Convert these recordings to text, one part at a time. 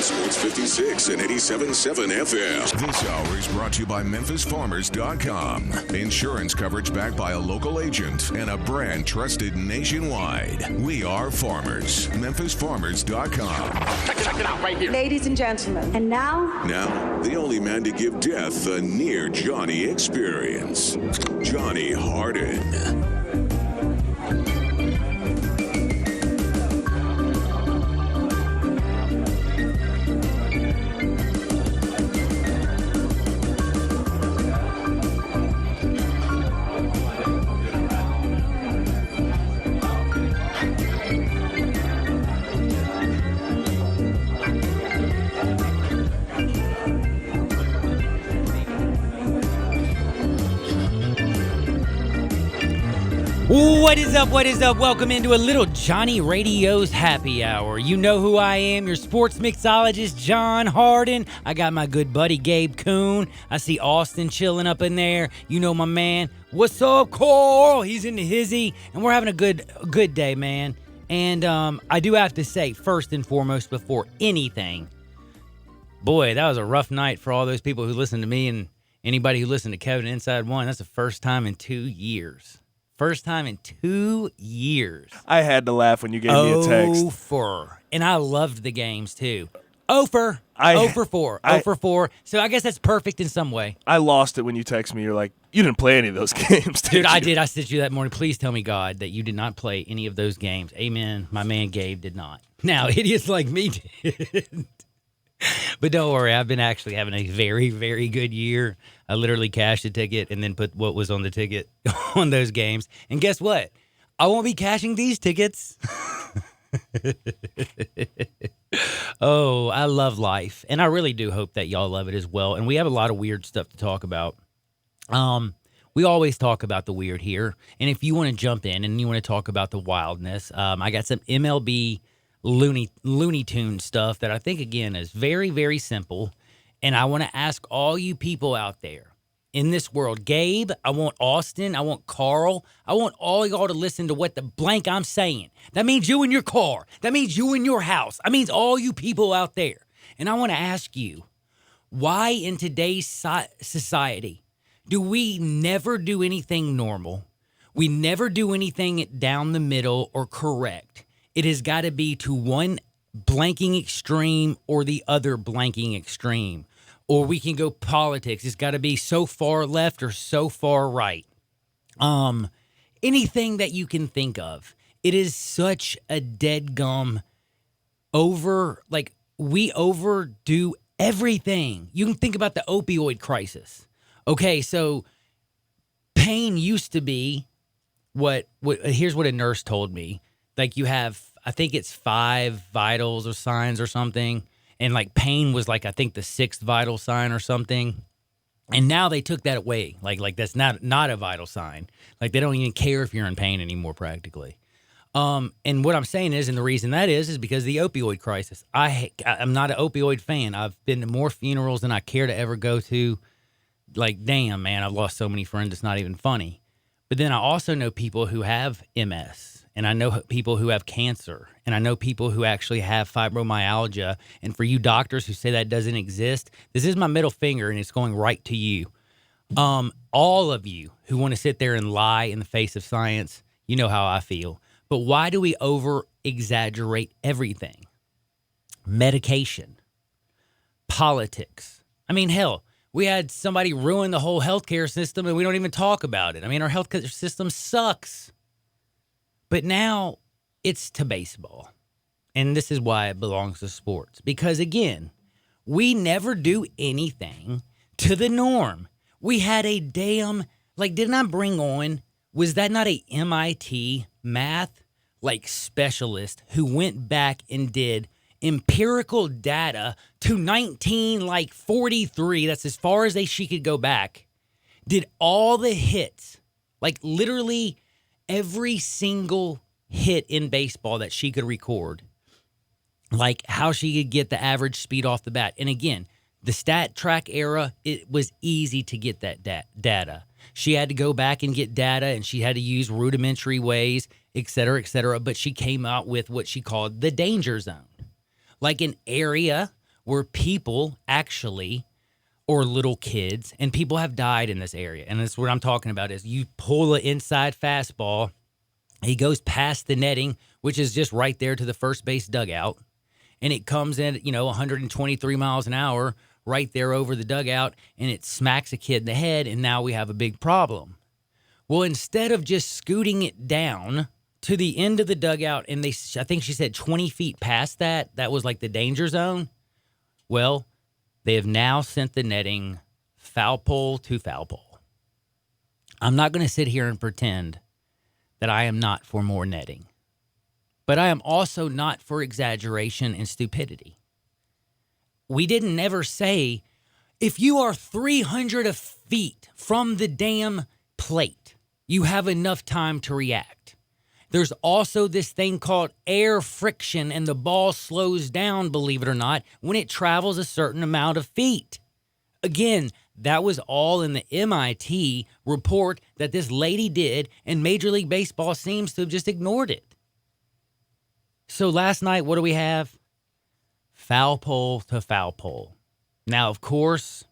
on Sports 56 and 87.7 FM. This hour is brought to you by MemphisFarmers.com. Insurance coverage backed by a local agent and a brand trusted nationwide. We are farmers. MemphisFarmers.com. Check it out right here. Ladies and gentlemen. And now? Now, the only man to give death a near Johnny experience. Johnny Harden. What is up? What is up? Welcome into a little Johnny Radio's Happy Hour. You know who I am, your sports mixologist, John Harden. I got my good buddy, Gabe Kuhn. I see Austin chilling up in there. You know my man. What's up, Carl? He's in the hizzy, and we're having a good day, man. And I do have to say, first and foremost, before anything, boy, that was a rough night for all those people who listened to me and anybody who listened to Kevin Inside One. That's the first time in 2 years. First time in 2 years. I had to laugh when you gave me a text. And I loved the games, too. 0 for 4. 0 for 4. So I guess that's perfect in some way. I lost it when you text me. You're like, you didn't play any of those games, did Dude, you? I did. I sent you that morning. Please tell me, God, that you did not play any of those games. Amen. My man Gabe did not. Now, idiots like me did. But don't worry, I've been actually having a very, very good year. I literally cashed a ticket and then put what was on the ticket on those games. And guess what? I won't be cashing these tickets. Oh, I love life. And I really do hope that y'all love it as well. And we have a lot of weird stuff to talk about. We always talk about the weird here. And if you want to jump in and you want to talk about the wildness, I got some MLB Looney Tune stuff that I think, again, is very, very simple. And I want to ask all you people out there in this world, Gabe, I want Austin, I want Carl, I want all y'all to listen to what the blank I'm saying. That means you in your car. That means you in your house. That means all you people out there. And I want to ask you, why in today's society do we never do anything normal? We never do anything down the middle or correct. It has got to be to one blanking extreme or the other blanking extreme. Or we can go politics. It's got to be so far left or so far right. Anything that you can think of. It is such a dead-gum we overdo everything. You can think about the opioid crisis. Okay, so pain used to be what here's what a nurse told me. Like you have, I think it's 5 vitals or signs or something. And like pain was like, I think the 6th vital sign or something. And now they took that away. Like that's not a vital sign. Like they don't even care if you're in pain anymore practically. And what I'm saying is, and the reason that is because of the opioid crisis. I'm not an opioid fan. I've been to more funerals than I care to ever go to. Like, damn, man, I've lost so many friends. It's not even funny. But then I also know people who have MS. And I know people who have cancer, and I know people who actually have fibromyalgia. And for you doctors who say that doesn't exist, this is my middle finger, and it's going right to you. All of you who want to sit there and lie in the face of science, you know how I feel. But why do we over-exaggerate everything? Medication, politics. I mean, hell, we had somebody ruin the whole healthcare system, and we don't even talk about it. I mean, our healthcare system sucks. But now it's to baseball. And this is why it belongs to sports. Because, again, we never do anything to the norm. We had a damn, didn't I bring on, was that not a MIT math, specialist who went back and did empirical data to 1943, that's as far as she could go back, did all the hits, literally every single hit in baseball that she could record, how she could get the average speed off the bat. And again, the stat track era, it was easy to get that data. She had to go back and get data, and she had to use rudimentary ways, et cetera, but she came out with what she called the danger zone, an area where people actually, or little kids, and people have died in this area. And that's what I'm talking about is you pull an inside fastball, he goes past the netting, which is just right there to the first base dugout, and it comes in, 123 miles an hour right there over the dugout, and it smacks a kid in the head, and now we have a big problem. Well, instead of just scooting it down to the end of the dugout, and I think she said 20 feet past that was like the danger zone. Well, they have now sent the netting foul pole to foul pole. I'm not going to sit here and pretend that I am not for more netting, but I am also not for exaggeration and stupidity. We didn't ever say, if you are 300 feet from the damn plate, you have enough time to react. There's also this thing called air friction, and the ball slows down, believe it or not, when it travels a certain amount of feet. Again, that was all in the MIT report that this lady did, and Major League Baseball seems to have just ignored it. So last night, what do we have? Foul pole to foul pole. Now, of course,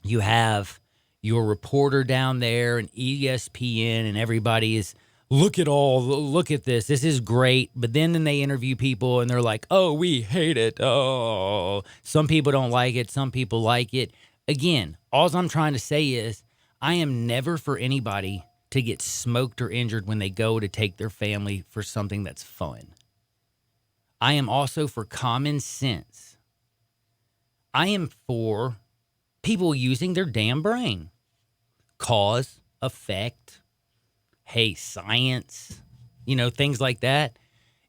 you have your reporter down there and ESPN, and everybody is, look at this. This is great. But then they interview people and they're like, oh, we hate it. Oh, some people don't like it. Some people like it. Again, all I'm trying to say is I am never for anybody to get smoked or injured when they go to take their family for something that's fun. I am also for common sense. I am for people using their damn brain. Cause, effect, hey, science, things like that.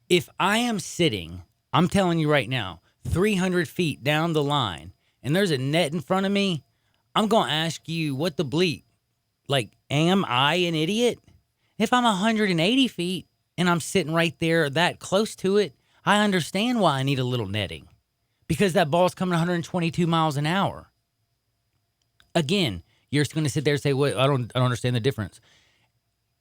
If I am sitting, I'm telling you right now, 300 feet down the line, and there's a net in front of me, I'm going to ask you, what the bleep? Like, am I an idiot? If I'm 180 feet and I'm sitting right there that close to it, I understand why I need a little netting. Because that ball's coming 122 miles an hour. Again, you're just going to sit there and say, well, I don't understand the difference.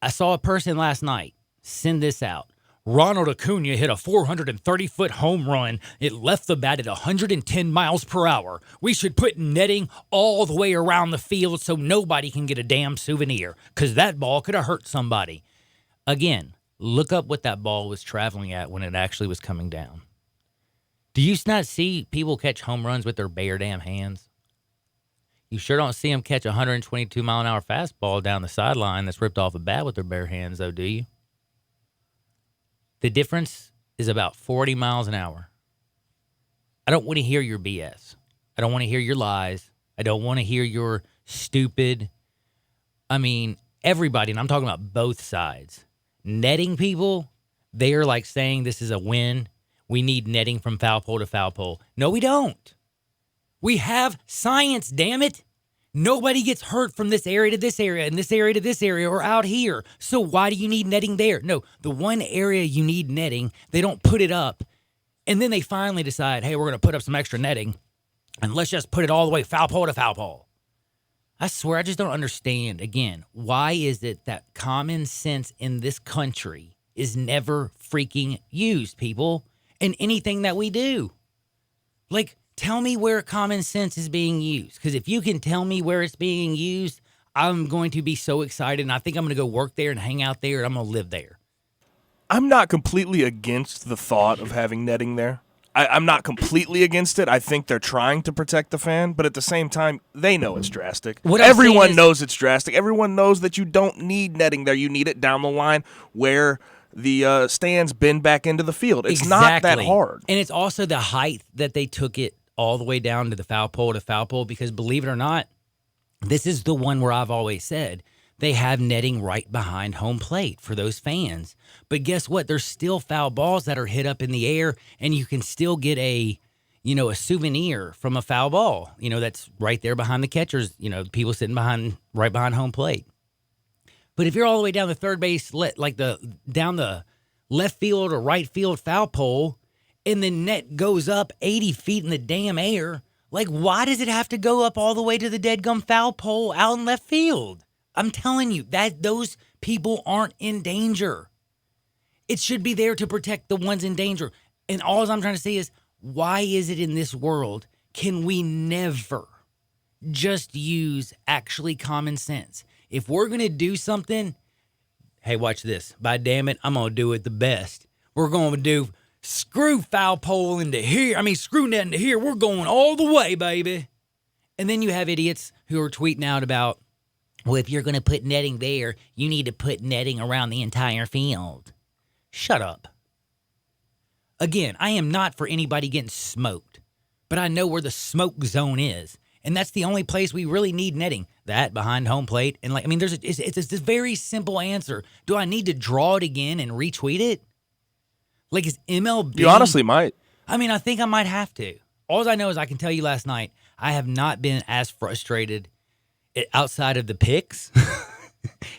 I saw a person last night send this out. Ronald Acuna hit a 430-foot home run. It left the bat at 110 miles per hour. We should put netting all the way around the field so nobody can get a damn souvenir, because that ball could have hurt somebody. Again, look up what that ball was traveling at when it actually was coming down. Do you not see people catch home runs with their bare damn hands? You sure don't see them catch a 122-mile-an-hour fastball down the sideline that's ripped off a bat with their bare hands, though, do you? The difference is about 40 miles an hour. I don't want to hear your BS. I don't want to hear your lies. I don't want to hear your stupid. Everybody, and I'm talking about both sides. Netting people, they are like saying this is a win. We need netting from foul pole to foul pole. No, we don't. We have science, damn it. Nobody gets hurt from this area to this area and this area to this area or out here. So why do you need netting there? No, the one area you need netting, they don't put it up. And then they finally decide, hey, we're going to put up some extra netting and let's just put it all the way foul pole to foul pole. I swear, I just don't understand. Again, why is it that common sense in this country is never freaking used, people, in anything that we do? Like, tell me where common sense is being used. Because if you can tell me where it's being used, I'm going to be so excited. And I think I'm going to go work there and hang out there and I'm going to live there. I'm not completely against the thought of having netting there. I'm not completely against it. I think they're trying to protect the fan, but at the same time, they know it's drastic. Everyone knows it's drastic. Everyone knows that you don't need netting there. You need it down the line where the stands bend back into the field. It's not that hard. And it's also the height that they took it all the way down to the foul pole because believe it or not, this is the one where I've always said they have netting right behind home plate for those fans. But guess what? There's still foul balls that are hit up in the air, and you can still get a souvenir from a foul ball, that's right there behind the catchers, people sitting right behind home plate. But if you're all the way down the third base, down the left field or right field foul pole, and the net goes up 80 feet in the damn air, why does it have to go up all the way to the deadgum foul pole out in left field? I'm telling you that those people aren't in danger. It should be there to protect the ones in danger. And all I'm trying to say is, why is it in this world can we never just use actually common sense? If we're going to do something, hey, watch this. By damn it, I'm going to do it the best. We're going to do screw foul pole into here. Screw net into here. We're going all the way, baby. And then you have idiots who are tweeting out about, well, if you're going to put netting there, you need to put netting around the entire field. Shut up. Again, I am not for anybody getting smoked, but I know where the smoke zone is. And that's the only place we really need netting. That behind home plate. And it's this very simple answer. Do I need to draw it again and retweet it? Like, is MLB? You honestly might. I think I might have to. All I know is I can tell you last night, I have not been as frustrated outside of the picks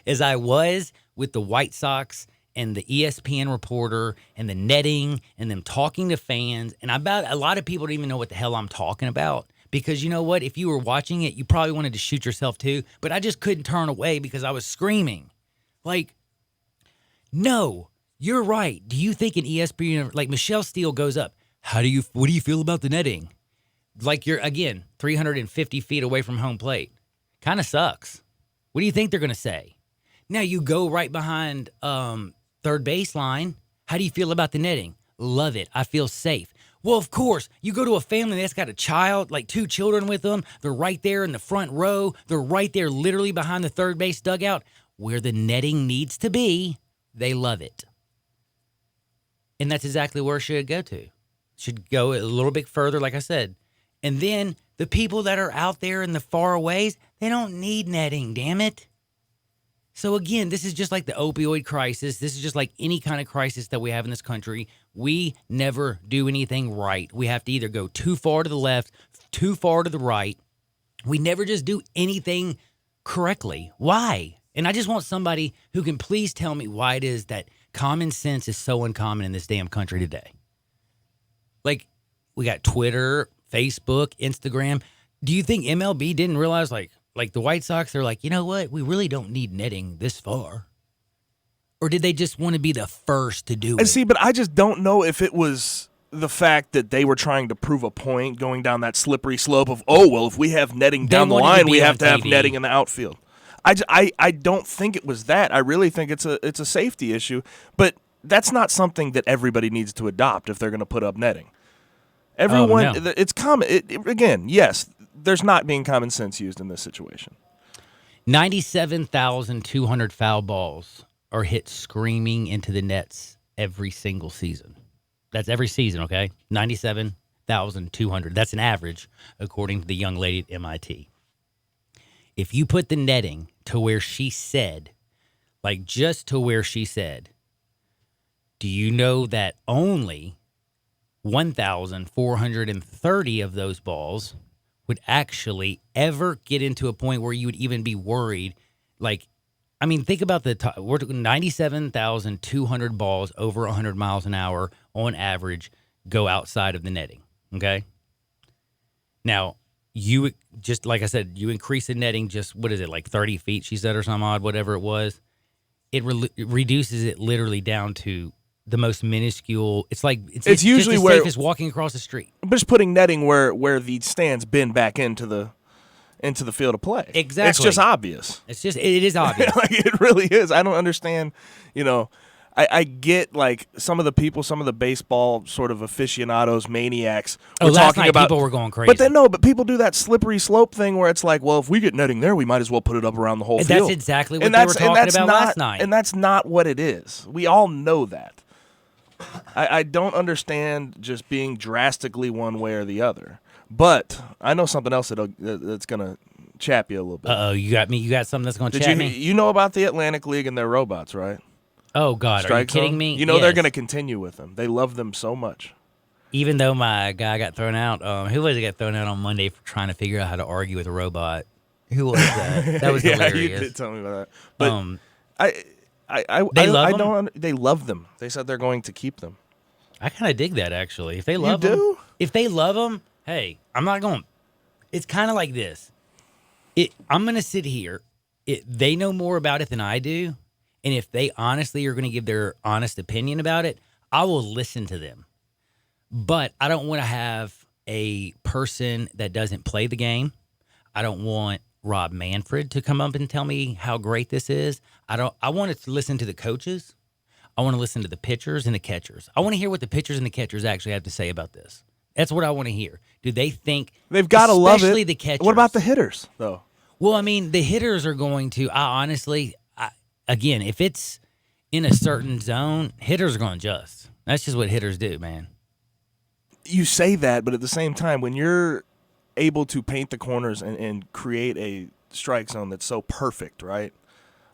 as I was with the White Sox and the ESPN reporter and the netting and them talking to fans. And a lot of people don't even know what the hell I'm talking about. Because you know what? If you were watching it, you probably wanted to shoot yourself too. But I just couldn't turn away because I was screaming. Like, no, you're right. Do you think an ESPN, like Michelle Steele goes up, what do you feel about the netting? Like you're, again, 350 feet away from home plate. Kind of sucks. What do you think they're going to say? Now you go right behind third baseline. How do you feel about the netting? Love it. I feel safe. Well, of course, you go to a family that's got a child, like 2 children with them. They're right there in the front row. They're right there literally behind the third base dugout where the netting needs to be. They love it. And that's exactly where it should go to. Should go a little bit further, like I said. And then the people that are out there in the far aways, they don't need netting, damn it. So again, this is just like the opioid crisis. This is just like any kind of crisis that we have in this country. We never do anything right. We have to either go too far to the left, too far to the right. We never just do anything correctly. Why? And I just want somebody who can please tell me why it is that common sense is so uncommon in this damn country today. Like, we got Twitter, Facebook, Instagram. Do you think MLB didn't realize, like the White Sox, they're like, you know what? We really don't need netting this far. Or did they just want to be the first to do it? And see, but I just don't know if it was the fact that they were trying to prove a point going down that slippery slope of, oh, well, if we have netting down the line, we have to have netting in the outfield. I don't think it was that. I really think it's a safety issue. But that's not something that everybody needs to adopt if they're going to put up netting. Everyone, no. It's common. Again, yes, there's not being common sense used in this situation. 97,200 foul balls are hit screaming into the nets every single season. That's every season, okay? 97,200. That's an average, according to the young lady at MIT. If you put the netting to where she said, like just to where she said, do you know that only 1,430 of those balls would actually ever get into a point where you would even be worried? Like, I mean, think about we're talking 97,200 balls over 100 miles an hour on average go outside of the netting, okay? Now, you just, like I said, you increase the netting just, what is it, like 30 feet, she said, or some odd, whatever it was. It reduces it literally down to the most minuscule. It's like it's usually just as safe as walking across the street. Just putting netting where the stands bend back into the field of play. Exactly. It's just obvious. It is obvious. Like, it really is. I don't understand. I get like some of the baseball sort of aficionados, maniacs. Last night people were going crazy. But people do that slippery slope thing where it's like, well, if we get netting there, we might as well put it up around the whole field. That's exactly what they were talking about last night. And that's not what it is. We all know that. I don't understand just being drastically one way or the other. But I know something else that's going to chap you a little bit. Uh-oh, you got me. You got something that's going to chap me? You know about the Atlantic League and their robots, right? Oh, God. Strike are you kidding zone? me? You know they're going to continue with them. They love them so much. Even though my guy got thrown out. Who was it got thrown out on Monday for trying to figure out how to argue with a robot? Who was that? That was hilarious. You did tell me about that. But they love them. They said they're going to keep them. I kind of dig that, actually. If they love them. You do? If they love them, hey, I'm not going. It's kind of like this. I'm going to sit here. They know more about it than I do. And if they honestly are going to give their honest opinion about it, I will listen to them. But I don't want to have a person that doesn't play the game. I don't want Rob Manfred to come up and tell me how great this is. I want to listen to the coaches. I want to listen to the pitchers and the catchers. I want to hear what the pitchers and the catchers actually have to say about this. That's what I want to hear. Do they think they've got to love it? Especially the catchers. What about the hitters, though? Well, I mean, the hitters are going to. Again, if it's in a certain zone, hitters are going to adjust. That's just what hitters do, man. You say that, but at the same time, when you're able to paint the corners and create a strike zone that's so perfect, right?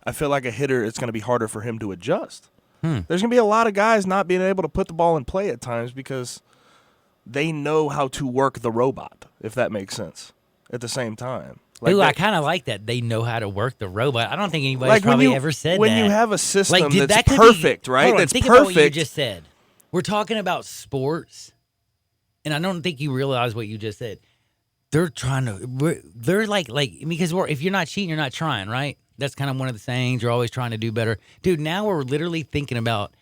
I feel like a hitter, it's going to be harder for him to adjust. There's going to be a lot of guys not being able to put the ball in play at times because they know how to work the robot, if that makes sense, at the same time. I kind of like that. They know how to work the robot. I don't think anybody's probably ever said that. When you have a system that's perfect, right? That's think perfect. About what you just said. We're talking about sports, and I don't think you realize what you just said. They're trying to. They're like because if you're not cheating, you're not trying, right? That's kind of one of the sayings. You're always trying to do better, dude. Now we're literally thinking about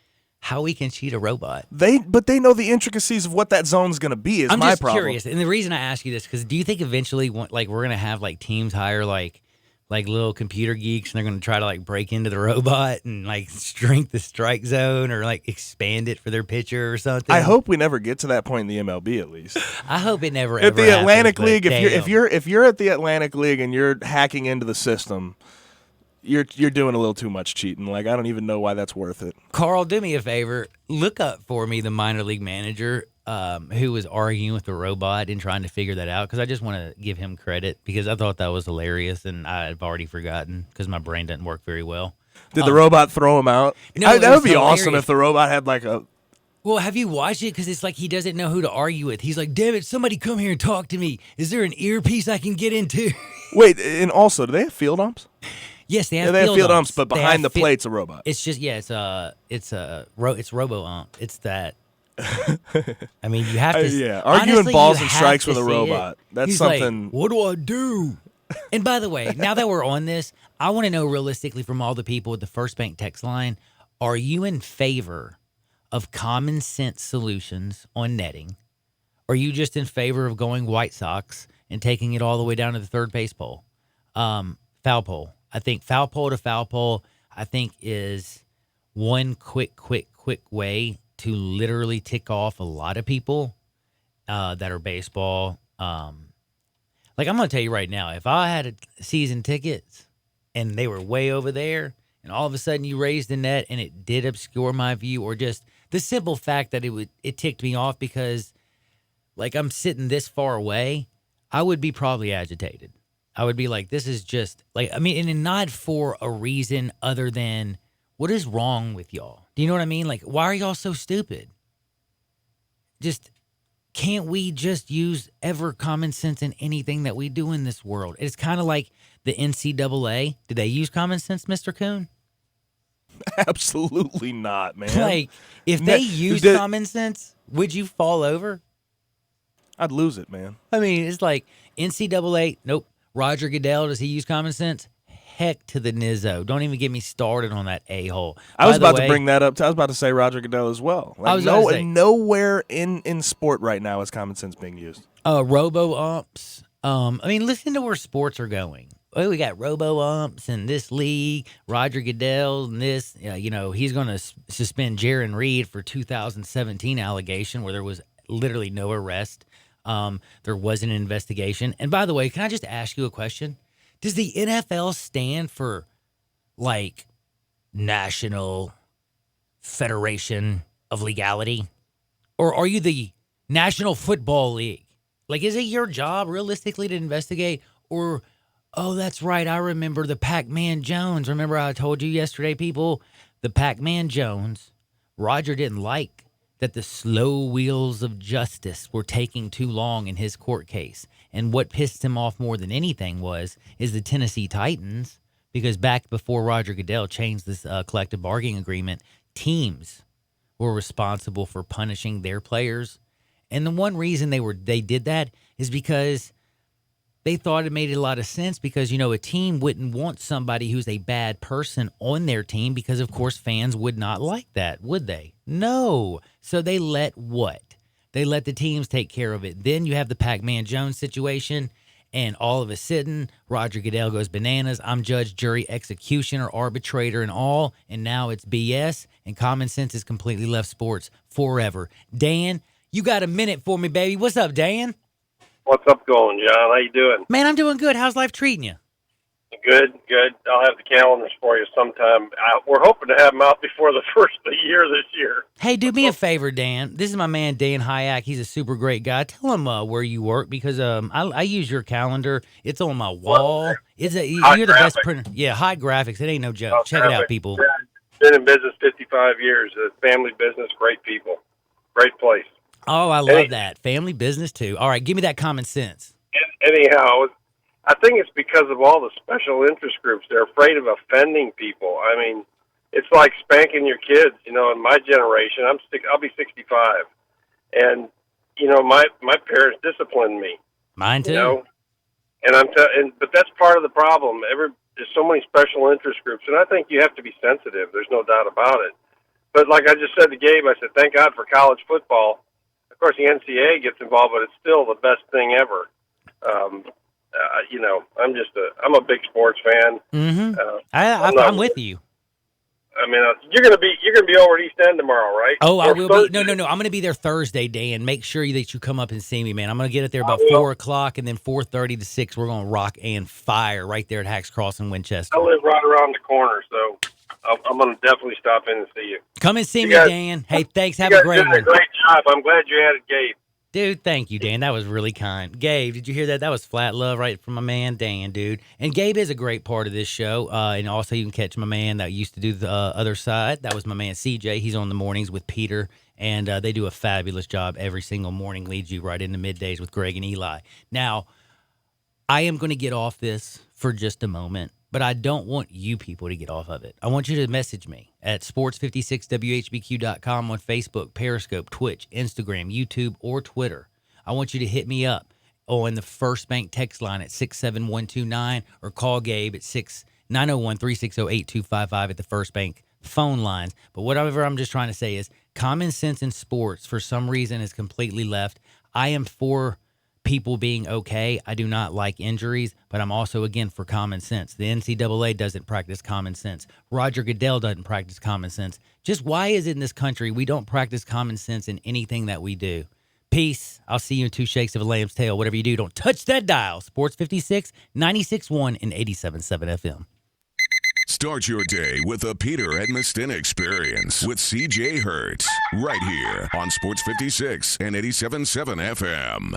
how we can cheat a robot. But they know the intricacies of what that zone's going to be. I'm my just problem. curious, and the reason I ask you this because do you think eventually, we're going to have teams hire like little computer geeks, and they're going to try to break into the robot and shrink the strike zone or expand it for their pitcher or something? I hope we never get to that point in the MLB. At least I hope it never. At the Atlantic League, if you're at the Atlantic League and you're hacking into the system, you're doing a little too much cheating. I don't even know why that's worth it. Carl, do me a favor. Look up for me the minor league manager who was arguing with the robot and trying to figure that out, because I just want to give him credit because I thought that was hilarious, and I've already forgotten because my brain doesn't work very well. Did the robot throw him out? No, that would be hilarious. Awesome if the robot had a... Well, have you watched it? Because it's he doesn't know who to argue with. He's like, damn it, somebody come here and talk to me. Is there an earpiece I can get into? Wait, and also, do they have field umps? Yes, they have field umps, but behind the plate's a robot. It's just, it's robo ump. It's that. I mean, you have to. Arguing honestly, balls and strikes with a robot. That's He's something. What do I do? And by the way, now that we're on this, I want to know realistically from all the people with the First Bank text line, are you in favor of common sense solutions on netting? Or are you just in favor of going White Sox and taking it all the way down to the third base pole? Foul pole. I think foul pole to foul pole, I think, is one quick way to literally tick off a lot of people that are baseball. I'm going to tell you right now, if I had season tickets and they were way over there and all of a sudden you raised the net and it did obscure my view, or just the simple fact that it ticked me off because I'm sitting this far away, I would be probably agitated. I would be like, this is just and not for a reason other than what is wrong with y'all? Do you know what I mean? Why are y'all so stupid? Just can't we just use ever common sense in anything that we do in this world? It's kind of like the NCAA. Did they use common sense, Mr. Kuhn? Absolutely not, man. If they used common sense, would you fall over? I'd lose it, man. I mean, it's like NCAA, nope. Roger Goodell, does he use common sense? Heck to the nizzo. Don't even get me started on that a-hole. I was about to bring that up. I was about to say Roger Goodell as well. Nowhere in sport right now is common sense being used. Robo-umps. Listen to where sports are going. Oh, we got robo-umps in this league. Roger Goodell and this. He's going to suspend Jaron Reed for 2017 allegation where there was literally no arrest. There was an investigation. And by the way, can I just ask you a question? Does the NFL stand for National Federation of Legality? Or are you the National Football League? Is it your job realistically to investigate? Or, oh, that's right, I remember the Pac-Man Jones. Remember I told you yesterday, people? The Pac-Man Jones, Roger didn't like that the slow wheels of justice were taking too long in his court case. And what pissed him off more than anything is the Tennessee Titans, because back before Roger Goodell changed this collective bargaining agreement, teams were responsible for punishing their players. And the one reason they did that is because they thought it made a lot of sense because, a team wouldn't want somebody who's a bad person on their team because, of course, fans would not like that, would they? No. So they let what? They let the teams take care of it. Then you have the Pac-Man Jones situation, and all of a sudden, Roger Goodell goes bananas. I'm judge, jury, executioner, arbitrator, and all. And now it's BS, and common sense has completely left sports forever. Dan, you got a minute for me, baby. What's up, Dan? What's up going, John? How you doing? Man, I'm doing good. How's life treating you? Good. I'll have the calendars for you sometime. We're hoping to have them out before the first of the year this year. Hey, do me a favor, Dan. This is my man, Dan Hayek. He's a super great guy. Tell him where you work, because I use your calendar. It's on my wall. You're the best printer. Yeah, high graphics. It ain't no joke. Check it out, people. Been in business 55 years. Family business, great people. Great place. Oh, I love that. Family business, too. All right, give me that common sense. Anyhow, I think it's because of all the special interest groups. They're afraid of offending people. I mean, it's like spanking your kids. You know, in my generation, I'll be 65, and you know, my parents disciplined me. Mine too. You know? But that's part of the problem. There's so many special interest groups, and I think you have to be sensitive. There's no doubt about it. But like I just said to Gabe, I said, thank God for college football. Of course, the NCAA gets involved, but it's still the best thing ever. You know, I'm a big sports fan. Mm-hmm. I'm with you. I mean, you're gonna be over at East End tomorrow, right? Oh, I will be. No. I'm gonna be there Thursday, Dan. Make sure that you come up and see me, man. I'm gonna get it there about 4:00, and then 4:30 to 6. We're gonna rock and fire right there at Hacks Cross in Winchester. I live right around the corner, so I'm gonna definitely stop in and see you. Come and see me, Dan. Hey, thanks. Have a great one. You did a great job. I'm glad you added Gabe. Dude, thank you, Dan. That was really kind. Gabe, did you hear that? That was flat love right from my man, Dan, dude. And Gabe is a great part of this show. And also you can catch my man that used to do the other side. That was my man, CJ. He's on the mornings with Peter. And they do a fabulous job every single morning. Leads you right into middays with Greg and Eli. Now, I am going to get off this for just a moment, but I don't want you people to get off of it. I want you to message me at sports56whbq.com on Facebook, Periscope, Twitch, Instagram, YouTube, or Twitter. I want you to hit me up on the First Bank text line at 67129 or call Gabe at 901-360-8255 at the First Bank phone lines. But whatever I'm just trying to say is common sense in sports for some reason is completely left. I am for people being okay. I do not like injuries, but I'm also, again, for common sense. The NCAA doesn't practice common sense. Roger Goodell doesn't practice common sense. Just why is it in this country we don't practice common sense in anything that we do? Peace. I'll see you in 2 shakes of a lamb's tail. Whatever you do, don't touch that dial. Sports 56, 96.1 and 87.7 FM. Start your day with the Peter Edmiston Experience with CJ Hertz right here on Sports 56 and 87.7 FM.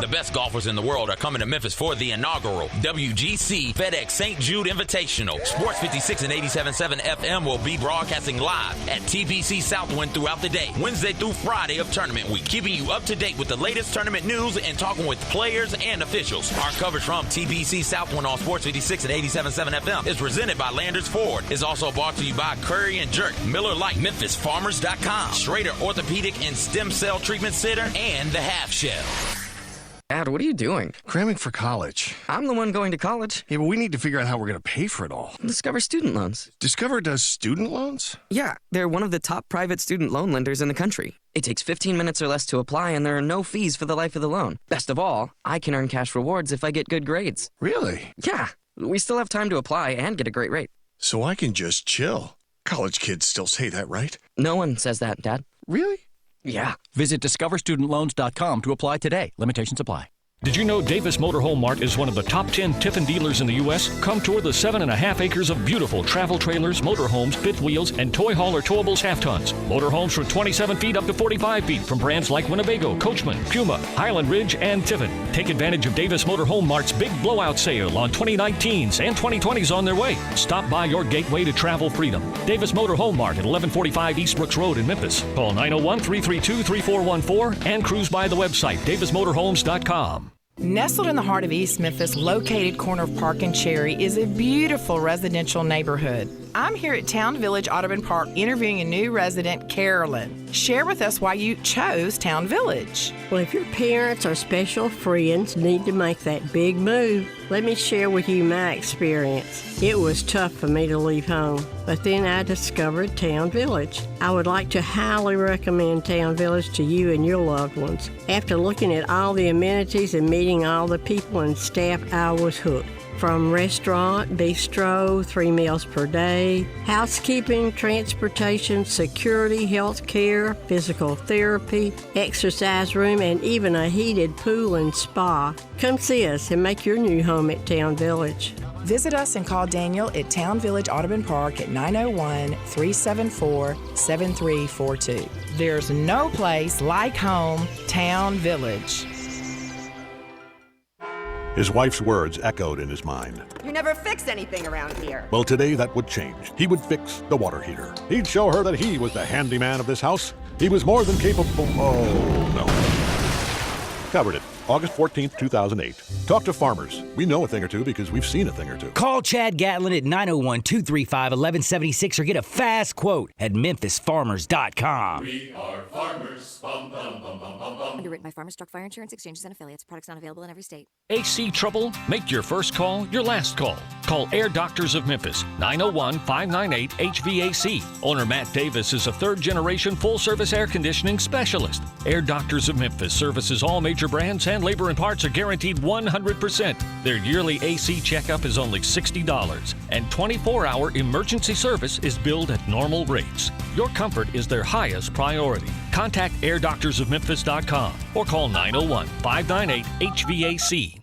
The best golfers in the world are coming to Memphis for the inaugural WGC FedEx St. Jude Invitational. Sports 56 and 87.7 FM will be broadcasting live at TPC Southwind throughout the day, Wednesday through Friday of tournament week, keeping you up to date with the latest tournament news and talking with players and officials. Our coverage from TPC Southwind on Sports 56 and 87.7 FM is presented by Landers Ford. It's also brought to you by Curry and Jerk, Miller Lite, MemphisFarmers.com, Schrader Orthopedic and Stem Cell Treatment Center, and The Half Shell. Dad, what are you doing? Cramming for college. I'm the one going to college. Yeah, but we need to figure out how we're going to pay for it all. Discover Student Loans. Discover does student loans? Yeah, they're one of the top private student loan lenders in the country. It takes 15 minutes or less to apply, and there are no fees for the life of the loan. Best of all, I can earn cash rewards if I get good grades. Really? Yeah, we still have time to apply and get a great rate. So I can just chill. College kids still say that, right? No one says that, Dad. Really? Yeah. Visit discoverstudentloans.com to apply today. Limitations apply. Did you know Davis Motorhome Mart is one of the top 10 Tiffin dealers in the U.S.? Come tour the 7.5 acres of beautiful travel trailers, motorhomes, fifth wheels, and toy haul or towables half-tons. Motorhomes from 27 feet up to 45 feet from brands like Winnebago, Coachman, Puma, Highland Ridge, and Tiffin. Take advantage of Davis Motorhome Mart's big blowout sale on 2019s and 2020s on their way. Stop by your gateway to travel freedom. Davis Motorhome Mart at 1145 East Brooks Road in Memphis. Call 901-332-3414 and cruise by the website davismotorhomes.com. Nestled in the heart of East Memphis, located corner of Park and Cherry, is a beautiful residential neighborhood. I'm here at Town Village Audubon Park interviewing a new resident, Carolyn. Share with us why you chose Town Village. Well, if your parents or special friends need to make that big move, let me share with you my experience. It was tough for me to leave home, but then I discovered Town Village. I would like to highly recommend Town Village to you and your loved ones. After looking at all the amenities and meeting all the people and staff, I was hooked. From restaurant, bistro, 3 meals per day, housekeeping, transportation, security, health care, physical therapy, exercise room, and even a heated pool and spa. Come see us and make your new home at Town Village. Visit us and call Daniel at Town Village Audubon Park at 901-374-7342. There's no place like home, Town Village. His wife's words echoed in his mind. You never fix anything around here. Well, today that would change. He would fix the water heater. He'd show her that he was the handyman of this house. He was more than capable. Oh, no. Covered it. August 14th, 2008. Talk to farmers. We know a thing or two because we've seen a thing or two. Call Chad Gatlin at 901-235-1176 or get a fast quote at memphisfarmers.com. We are farmers. Bum, bum, bum, bum, bum, bum. Underwritten by Farmers Truck Fire Insurance Exchanges and Affiliates. Products not available in every state. AC trouble? Make your first call your last call. Call Air Doctors of Memphis, 901-598-HVAC. Owner Matt Davis is a third-generation full-service air conditioning specialist. Air Doctors of Memphis services all major brands and labor and parts are guaranteed 100%. Their yearly AC checkup is only $60, and 24-hour emergency service is billed at normal rates. Your comfort is their highest priority. Contact airdoctorsofmemphis.com or call 901-598-HVAC.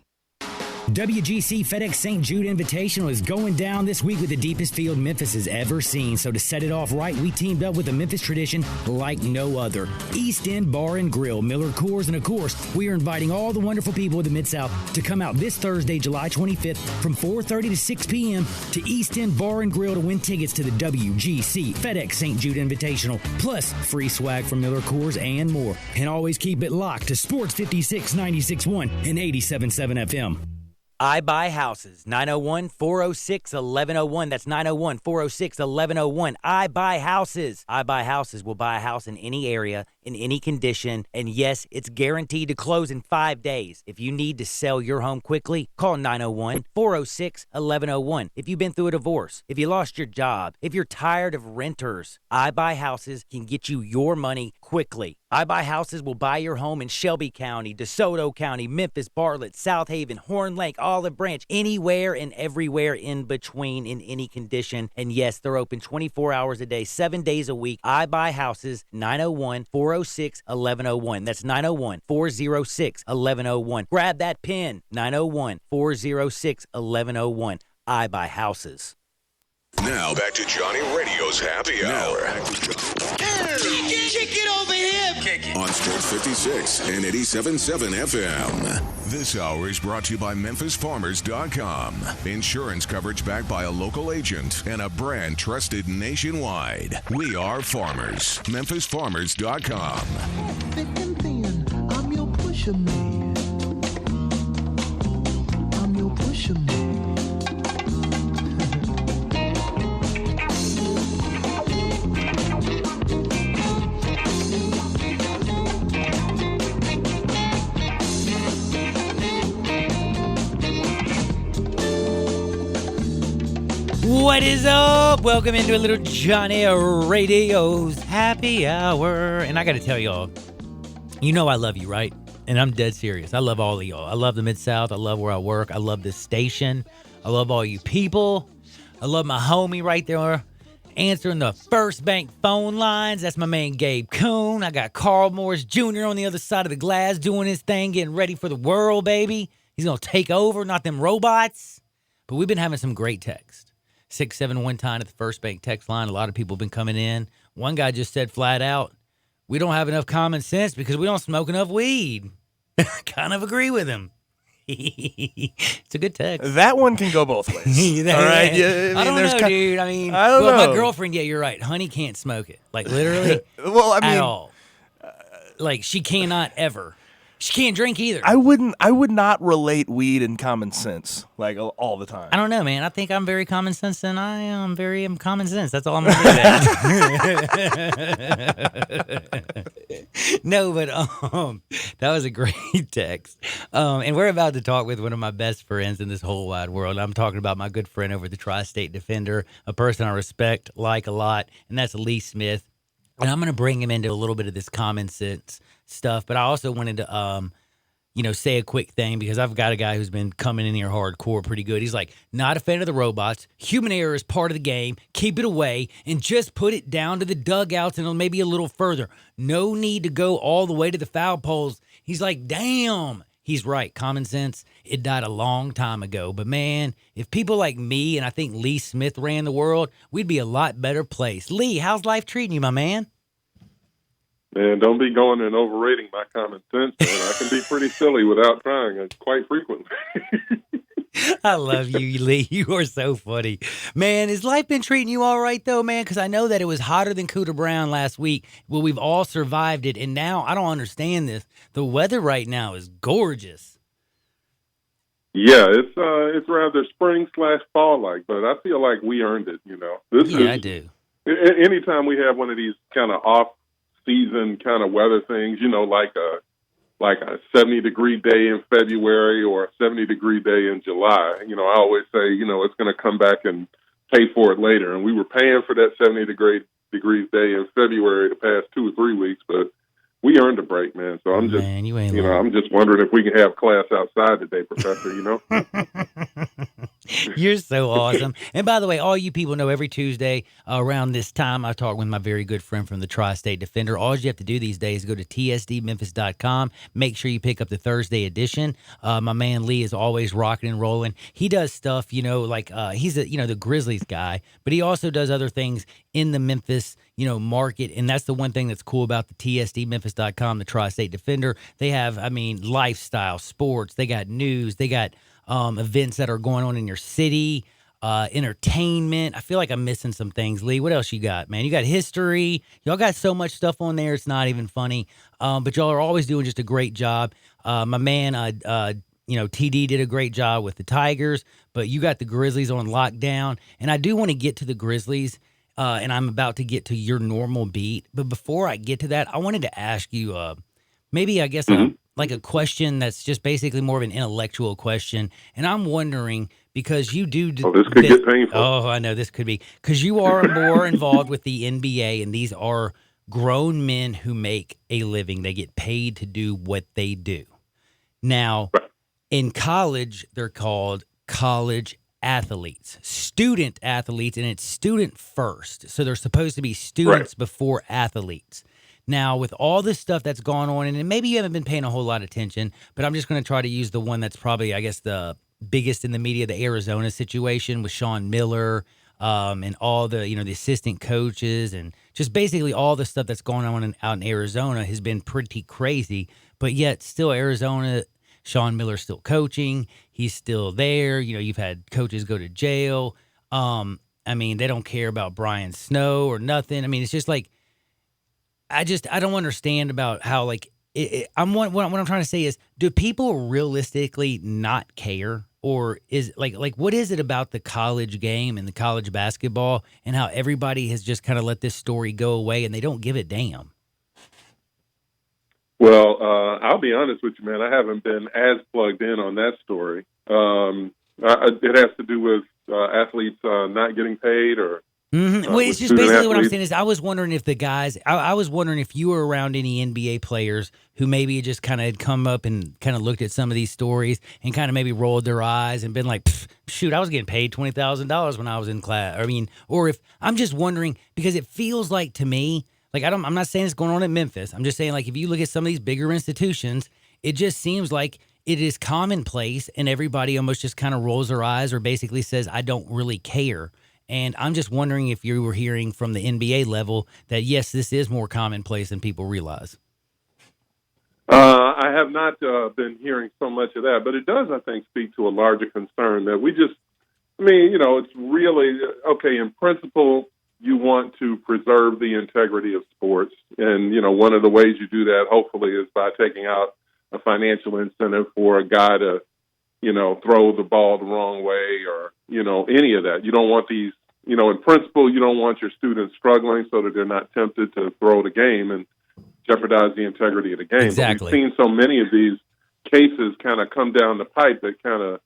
WGC FedEx St. Jude Invitational is going down this week with the deepest field Memphis has ever seen. So to set it off right, we teamed up with a Memphis tradition like no other. East End Bar and Grill, Miller Coors, and of course, we are inviting all the wonderful people of the Mid-South to come out this Thursday, July 25th from 4:30 to 6 p.m. to East End Bar and Grill to win tickets to the WGC FedEx St. Jude Invitational, plus free swag from Miller Coors and more. And always keep it locked to Sports 56, 96.1 and 87.7 FM. I Buy Houses, 901-406-1101. That's 901-406-1101. I Buy Houses. I Buy Houses will buy a house in any area, in any condition, and yes, it's guaranteed to close in 5 days. If you need to sell your home quickly, call 901-406-1101. If you've been through a divorce, if you lost your job, if you're tired of renters, I Buy Houses can get you your money quickly. I Buy Houses will buy your home in Shelby County, DeSoto County, Memphis, Bartlett, South Haven, Horn Lake, Olive Branch, anywhere and everywhere in between in any condition. And yes, they're open 24 hours a day, 7 days a week. I Buy Houses, 901-406-1101. That's 901-406-1101. Grab that pen, 901-406-1101. I Buy Houses. Now back to Johnny Radio's Happy Hour. Kick it over here. Kick it. On Sports 56 and 87.7 FM. This hour is brought to you by memphisfarmers.com. Insurance coverage backed by a local agent and a brand trusted nationwide. We are farmers. memphisfarmers.com. Thick and thin, I'm your pusher man. I'm your pusher man. What is up? Welcome into a little Johnny Radio's Happy Hour. And I got to tell y'all, you know I love you, right? And I'm dead serious. I love all of y'all. I love the Mid-South. I love where I work. I love this station. I love all you people. I love my homie right there answering the First Bank phone lines. That's my man Gabe Kuhn. I got Carl Morris Jr. on the other side of the glass doing his thing, getting ready for the world, baby. He's going to take over, not them robots. But we've been having some great texts. 671 at the First Bank text line. A lot of people have been coming in. One guy just said flat out, we don't have enough common sense because we don't smoke enough weed. Kind of agree with him. It's a good text. That one can go both ways. All right. Yeah, I don't know, dude. I mean, my girlfriend, yeah, you're right. Honey can't smoke it. Like, literally. Well, I mean, at all. Like, she cannot ever. She can't drink either. I would not relate weed and common sense like all the time. I don't know, man. I think I'm very common sense, and I am very common sense. That's all I'm going to say. No, but that was a great text. And we're about to talk with one of my best friends in this whole wide world. I'm talking about my good friend over at the Tri-State Defender, a person I respect, like a lot, and that's Lee Smith. And I'm going to bring him into a little bit of this common sense stuff, but I also wanted to, say a quick thing because I've got a guy who's been coming in here hardcore pretty good. He's like, not a fan of the robots. Human error is part of the game. Keep it away and just put it down to the dugouts and maybe a little further. No need to go all the way to the foul poles. He's like, damn. He's right. Common sense, it died a long time ago. But, man, if people like me and I think Lee Smith ran the world, we'd be a lot better place. Lee, how's life treating you, my man? Man, don't be going and overrating my common sense, man. I can be pretty silly without trying quite frequently. I love you, Lee. You are so funny. Man, has life been treating you all right, though, man? Because I know that it was hotter than Cooter Brown last week. Well, we've all survived it, and now I don't understand this. The weather right now is gorgeous. Yeah, it's rather spring/fall-like, but I feel like we earned it, I do. Anytime we have one of these kind of off-season kind of weather things, like a 70-degree day in February or a 70-degree day in July. I always say, it's going to come back and pay for it later. And we were paying for that 70-degree day in February the past 2 or 3 weeks, but we earned a break, man. So I'm just, I'm just wondering if we can have class outside today, Professor, You're so awesome. And by the way, all you people know every Tuesday around this time, I talk with my very good friend from the Tri-State Defender. All you have to do these days is go to tsdmemphis.com. Make sure you pick up the Thursday edition. My man Lee is always rocking and rolling. He does stuff, like he's the Grizzlies guy, but he also does other things in the Memphis, market. And that's the one thing that's cool about the tsdmemphis.com, the Tri-State Defender. They have, lifestyle, sports. They got news. They got events that are going on in your city, entertainment. I feel like I'm missing some things. Lee, what else you got, man? You got history. Y'all got so much stuff on there. It's not even funny. But y'all are always doing just a great job. My man, TD did a great job with the Tigers, but you got the Grizzlies on lockdown. And I do want to get to the Grizzlies, and I'm about to get to your normal beat. But before I get to that, I wanted to ask you like a question that's just basically more of an intellectual question. And I'm wondering, because you do... this could get painful. Oh, I know this could be. Because you are more involved with the NBA, and these are grown men who make a living. They get paid to do what they do. Now, in college, they're called college athletes, student athletes, and it's student first. So they're supposed to be students before athletes. Now, with all this stuff that's gone on, and maybe you haven't been paying a whole lot of attention, but I'm just going to try to use the one that's probably, I guess, the biggest in the media, the Arizona situation with Sean Miller, and all the, the assistant coaches, and just basically all the stuff that's going on out in Arizona has been pretty crazy. But yet, still Arizona, Sean Miller's still coaching. He's still there. You've had coaches go to jail. They don't care about Brian Snow or nothing. It's just like, I don't understand about how, what I'm trying to say is, do people realistically not care? Or is what is it about the college game and the college basketball and how everybody has just kind of let this story go away and they don't give a damn? Well, I'll be honest with you, man. I haven't been as plugged in on that story. It has to do with athletes not getting paid or... Mm-hmm. Well, it's just basically what I'm saying is I was wondering if the guys, I was wondering if you were around any NBA players who maybe just kind of had come up and kind of looked at some of these stories and kind of maybe rolled their eyes and been like, shoot, I was getting paid $20,000 when I was in class. Or if I'm just wondering, because it feels like to me, I'm not saying it's going on at Memphis. I'm just saying, if you look at some of these bigger institutions, it just seems like it is commonplace and everybody almost just kind of rolls their eyes or basically says, I don't really care. And I'm just wondering if you were hearing from the NBA level that, yes, this is more commonplace than people realize. I have not been hearing so much of that, but it does, I think, speak to a larger concern that we just, it's really, okay, in principle, you want to preserve the integrity of sports. And, one of the ways you do that, hopefully, is by taking out a financial incentive for a guy to, throw the ball the wrong way or, any of that. You don't want these, in principle, you don't want your students struggling so that they're not tempted to throw the game and jeopardize the integrity of the game. Exactly. But we've seen so many of these cases kind of come down the pipe that kind of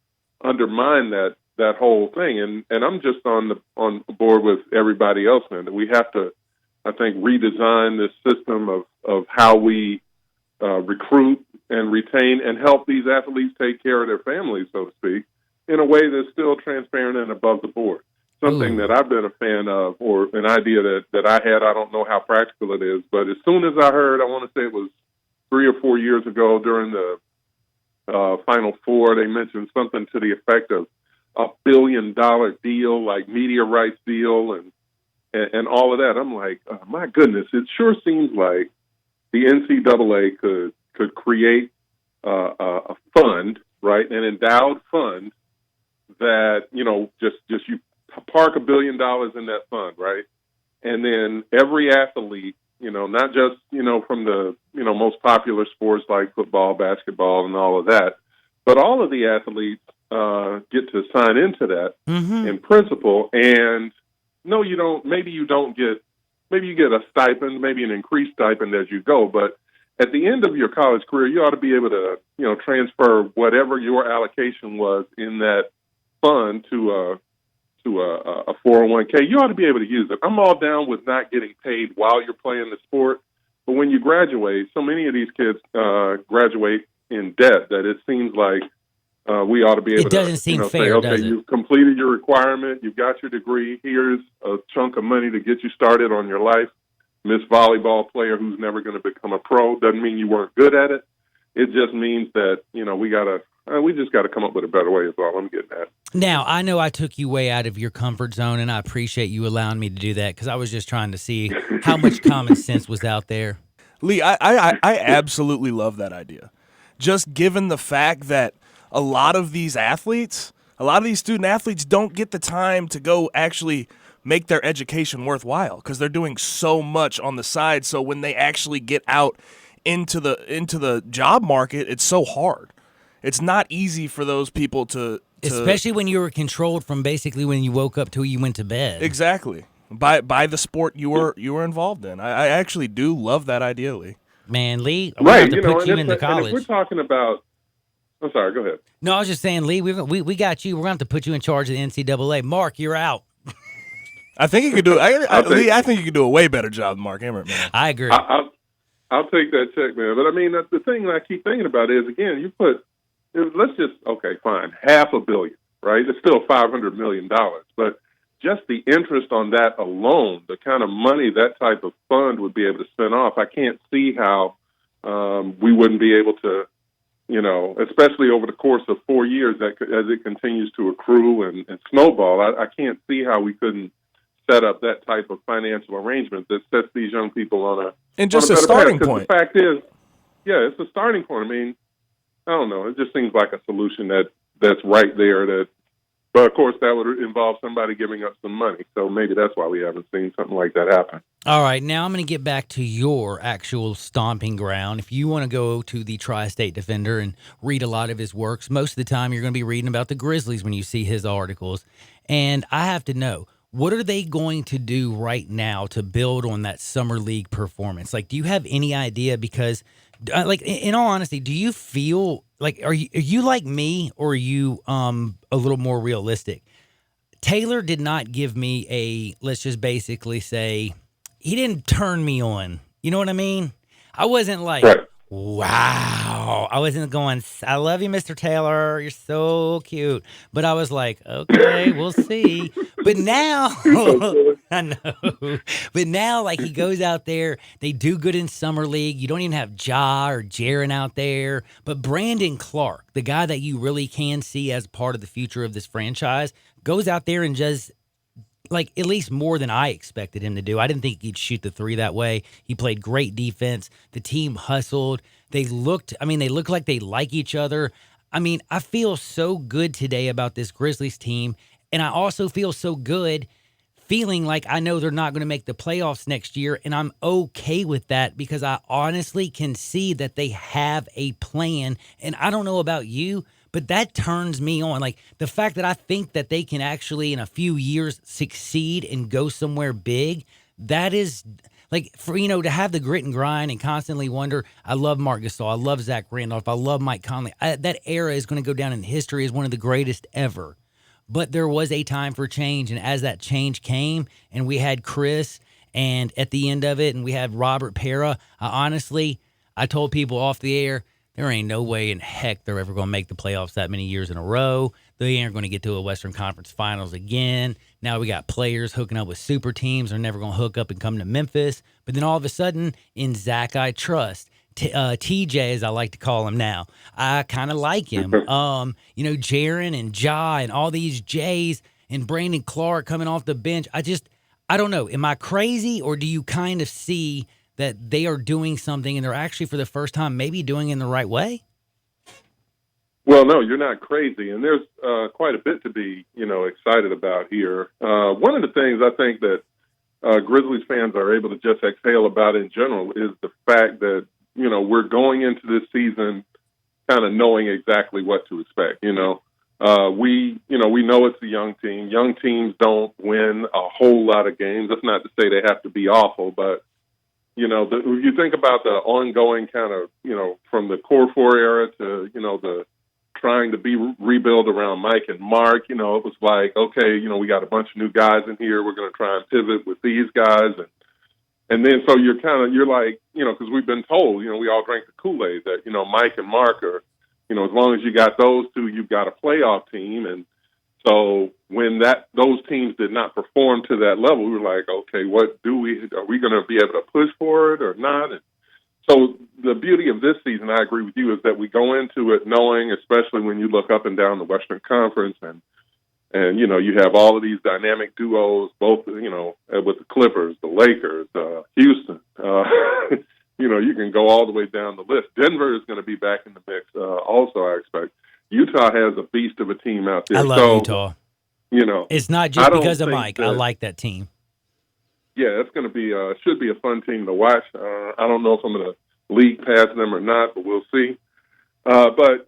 undermine that whole thing. And I'm just on board with everybody else, man, that we have to, I think, redesign this system of how we recruit and retain and help these athletes take care of their families, so to speak, in a way that's still transparent and above the board. Something that I've been a fan of, or an idea that I had. I don't know how practical it is, but as soon as I heard, I want to say it was 3 or 4 years ago during the Final Four, they mentioned something to the effect of $1 billion deal, like media rights deal, and all of that. I'm like, oh, my goodness, it sure seems like the NCAA could create a fund, right, an endowed fund that just you park $1 billion in that fund, right, and then every athlete, not just from the most popular sports like football, basketball, and all of that, but all of the athletes get to sign into that in principle. And no, you don't. Maybe you get a stipend, maybe an increased stipend as you go. But at the end of your college career, you ought to be able to transfer whatever your allocation was in that fund to a 401k. You ought to be able to use it. I'm all down with not getting paid while you're playing the sport, but when you graduate, so many of these kids graduate in debt that it seems like we ought to be able to. It doesn't seem fair, say, okay, you've completed your requirement, you've got your degree, here's a chunk of money to get you started on your life. Miss Volleyball player who's never going to become a pro doesn't mean you weren't good at it. It just means that we just got to come up with a better way. Is all I'm getting at. Now, I know I took you way out of your comfort zone, and I appreciate you allowing me to do that because I was just trying to see how much common sense was out there. Lee, I absolutely love that idea. Just given the fact that a lot of these student athletes don't get the time to go actually make their education worthwhile because they're doing so much on the side. So when they actually get out into the job market, it's so hard. It's not easy for those people to especially when you were controlled from basically when you woke up till you went to bed. Exactly. By the sport you were involved in. I actually do love that idea, Lee. Man, Lee, we're going to have to put you into college. If we're talking about, I'm sorry, go ahead. No, I was just saying, Lee, we got you. We're going to have to put you in charge of the NCAA. Mark, you're out. I think you could do. Lee, I think you could do a way better job than Mark Emmert, man. I agree. I'll take that check, man. But I mean, the thing that I keep thinking about is, again, you put, let's just, okay, fine, $500 million, right? It's still $500 million, but just the interest on that alone, the kind of money that type of fund would be able to spin off, I can't see how we wouldn't be able to, especially over the course of 4 years, as it continues to accrue and snowball, I can't see how we couldn't set up that type of financial arrangement that sets these young people on a starting point. The fact is, yeah, it's a starting point. I mean, I don't know. It just seems like a solution that's right there. But of course, that would involve somebody giving up some money. So maybe that's why we haven't seen something like that happen. All right, now I'm going to get back to your actual stomping ground. If you want to go to the Tri-State Defender and read a lot of his works, most of the time you're going to be reading about the Grizzlies when you see his articles. And I have to know, what are they going to do right now to build on that summer league performance? Like, do you have any idea? Because, like, in all honesty, do you feel like are you like me, or are you a little more realistic? Taylor did not give me let's just basically say, he didn't turn me on. You know what I mean? I wasn't like, wow. I wasn't going, I love you, Mr. Taylor. You're so cute. But I was like, okay, we'll see. But now, I know. But now, like, he goes out there. They do good in Summer League. You don't even have Ja or Jaren out there. But Brandon Clark, the guy that you really can see as part of the future of this franchise, goes out there and just, like, at least more than I expected him to do. I didn't think he'd shoot the three that way. He played great defense. The team hustled. They looked like they like each other. I mean, I feel so good today about this Grizzlies team, and I also feel so good feeling like I know they're not going to make the playoffs next year, and I'm okay with that because I honestly can see that they have a plan. And I don't know about you, but that turns me on. Like the fact that I think that they can actually in a few years succeed and go somewhere big, that is like for, to have the grit and grind and constantly wonder. I love Marc Gasol. I love Zach Randolph. I love Mike Conley. That era is going to go down in history as one of the greatest ever. But there was a time for change, and as that change came, and we had Chris, and at the end of it, and we had Robert Pera, I told people off the air, there ain't no way in heck they're ever going to make the playoffs that many years in a row. They aren't going to get to a Western Conference Finals again. Now we got players hooking up with super teams. They're never going to hook up and come to Memphis. But then all of a sudden, in Zach I trust. TJ, as I like to call him now, I kind of like him. Jaren and Ja and all these J's and Brandon Clark coming off the bench. I don't know. Am I crazy, or do you kind of see that they are doing something and they're actually for the first time maybe doing it in the right way? Well, no, you're not crazy, and there's quite a bit to be, excited about here. One of the things I think that Grizzlies fans are able to just exhale about in general is the fact that we're going into this season kind of knowing exactly what to expect. We know it's a young team. Young teams don't win a whole lot of games. That's not to say they have to be awful, but if you think about the ongoing kind of, from the Core 4 era to, the trying to be rebuild around Mike and Mark, it was like, okay, we got a bunch of new guys in here. We're going to try and pivot with these guys. And then so you're like, because we've been told, we all drank the Kool-Aid that, Mike and Mark are, as long as you got those two, you've got a playoff team. And so when those teams did not perform to that level, we were like, okay, are we going to be able to push for it or not? And so the beauty of this season, I agree with you, is that we go into it knowing, especially when you look up and down the Western Conference and you have all of these dynamic duos, both, with the Clippers, the Lakers, Houston. You can go all the way down the list. Denver is going to be back in the mix also, I expect. Utah has a beast of a team out there. I love Utah. It's not just because of Mike. I like that team. Yeah, it's going to be should be a fun team to watch. I don't know if I'm going to league past them or not, but we'll see. But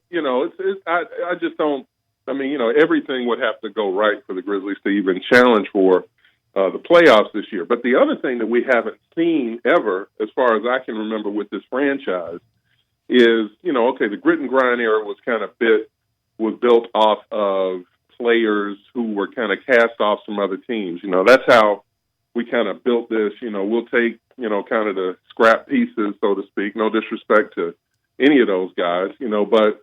I just don't. I mean, everything would have to go right for the Grizzlies to even challenge for the playoffs this year. But the other thing that we haven't seen ever, as far as I can remember with this franchise, is, the grit and grind era was built off of players who were kind of cast off some other teams. That's how we kind of built this. We'll take, kind of the scrap pieces, so to speak. No disrespect to any of those guys, but,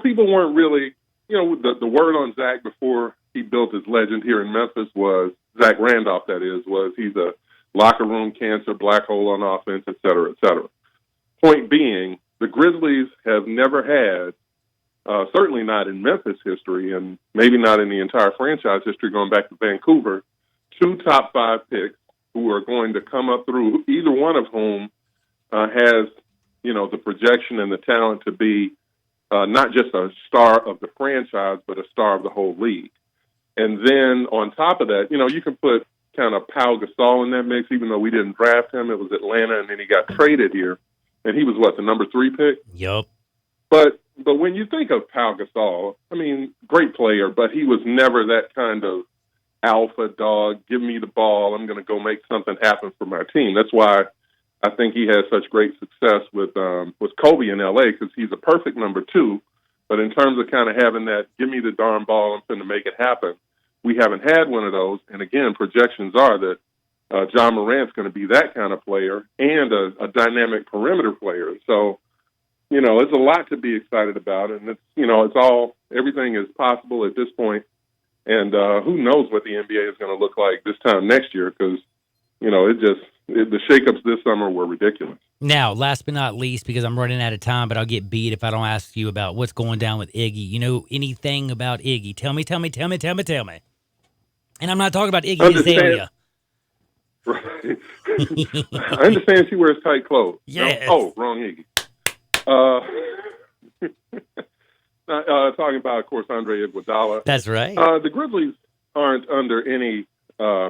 people weren't really, the word on Zach before he built his legend here in Memphis was, Zach Randolph, that is, was he's a locker room cancer, black hole on offense, et cetera, et cetera. Point being, the Grizzlies have never had, certainly not in Memphis history, and maybe not in the entire franchise history going back to Vancouver, 2 top 5 picks who are going to come up through, either one of whom has, the projection and the talent to be not just a star of the franchise, but a star of the whole league. And then on top of that, you can put kind of Pau Gasol in that mix, even though we didn't draft him. It was Atlanta, and then he got traded here. And he was, the number 3 pick? Yep. But when you think of Pau Gasol, I mean, great player, but he was never that kind of alpha dog, give me the ball, I'm going to go make something happen for my team. That's why I think he had such great success with Kobe in L.A., because he's a perfect number 2. But in terms of kind of having that, give me the darn ball, I'm going to make it happen, we haven't had one of those. And again, projections are that John Morant's going to be that kind of player and a dynamic perimeter player. So, it's a lot to be excited about. And it's everything is possible at this point. And who knows what the NBA is going to look like this time next year, because, the shakeups this summer were ridiculous. Now, last but not least, because I'm running out of time, but I'll get beat if I don't ask you about what's going down with Iggy. You know anything about Iggy? Tell me. And I'm not talking about Iggy Azalea. Right. I understand she wears tight clothes. Yes. No? Oh, wrong Iggy. Talking about, of course, Andre Iguodala. That's right. The Grizzlies aren't under any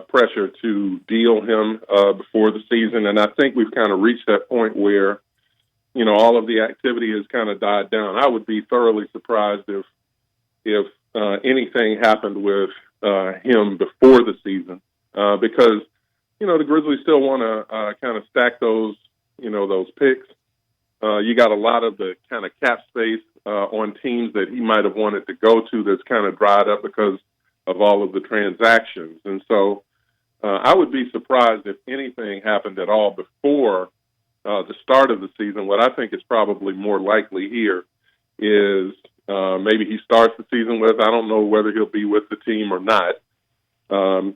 pressure to deal him before the season, and I think we've kind of reached that point where, all of the activity has kind of died down. I would be thoroughly surprised if anything happened with him before the season, because the Grizzlies still want to kind of stack those picks. You got a lot of the kind of cap space on teams that he might have wanted to go to that's kind of dried up because of all of the transactions. And so I would be surprised if anything happened at all before the start of the season. What I think is probably more likely here is maybe he starts the season with, I don't know whether he'll be with the team or not,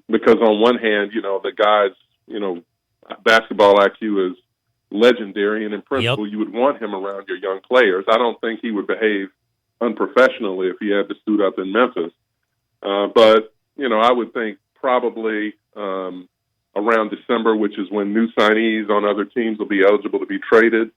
because on one hand, the guy's, basketball IQ is legendary, and in principle, you would want him around your young players. I don't think he would behave unprofessionally if he had to suit up in Memphis. But I would think probably around December, which is when new signees on other teams will be eligible to be traded.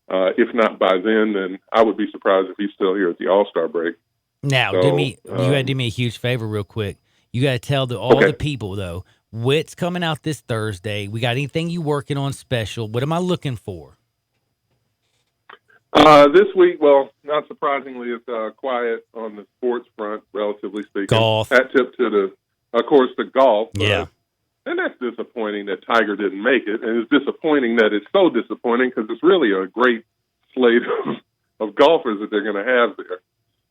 If not by then I would be surprised if he's still here at the All-Star break. Now, you got to do me a huge favor real quick. You got to tell all the people, though, Witt's coming out this Thursday. We got anything you working on special? What am I looking for? This week, well, not surprisingly, it's quiet on the sports front, relatively speaking. Golf. Hat tip to the golf. Yeah. And that's disappointing that Tiger didn't make it. And it's disappointing that it's so disappointing because it's really a great slate of golfers that they're going to have there.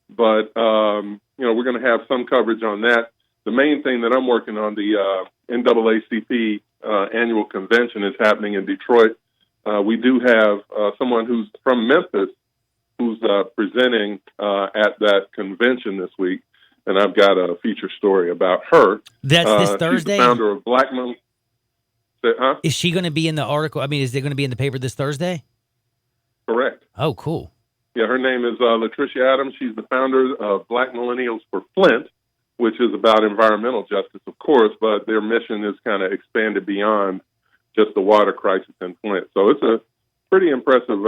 But, we're going to have some coverage on that. The main thing that I'm working on, the NAACP annual convention is happening in Detroit. We do have someone who's from Memphis who's presenting at that convention this week, and I've got a feature story about her. That's this Thursday? She's the founder of Blackman. Huh? Is she going to be in the article? I mean, is it going to be in the paper this Thursday? Correct. Oh, cool. Yeah, her name is Latricia Adams. She's the founder of Black Millennials for Flint, which is about environmental justice, of course, but their mission is kind of expanded beyond just the water crisis in Flint. So it's a pretty impressive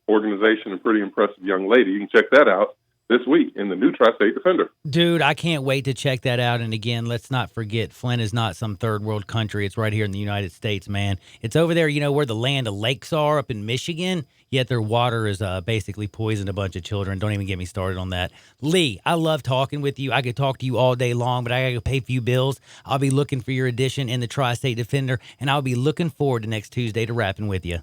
organization and pretty impressive young lady. You can check that out this week in the new Tri-State Defender. Dude, I can't wait to check that out. And again, let's not forget, Flint is not some third world country. It's right here in the United States, man. It's over there, where the land of lakes are up in Michigan, yet their water is basically poisoned a bunch of children. Don't even get me started on that. Lee, I love talking with you. I could talk to you all day long, but I got to go pay a few bills. I'll be looking for your edition in the Tri-State Defender, and I'll be looking forward to next Tuesday to rapping with you.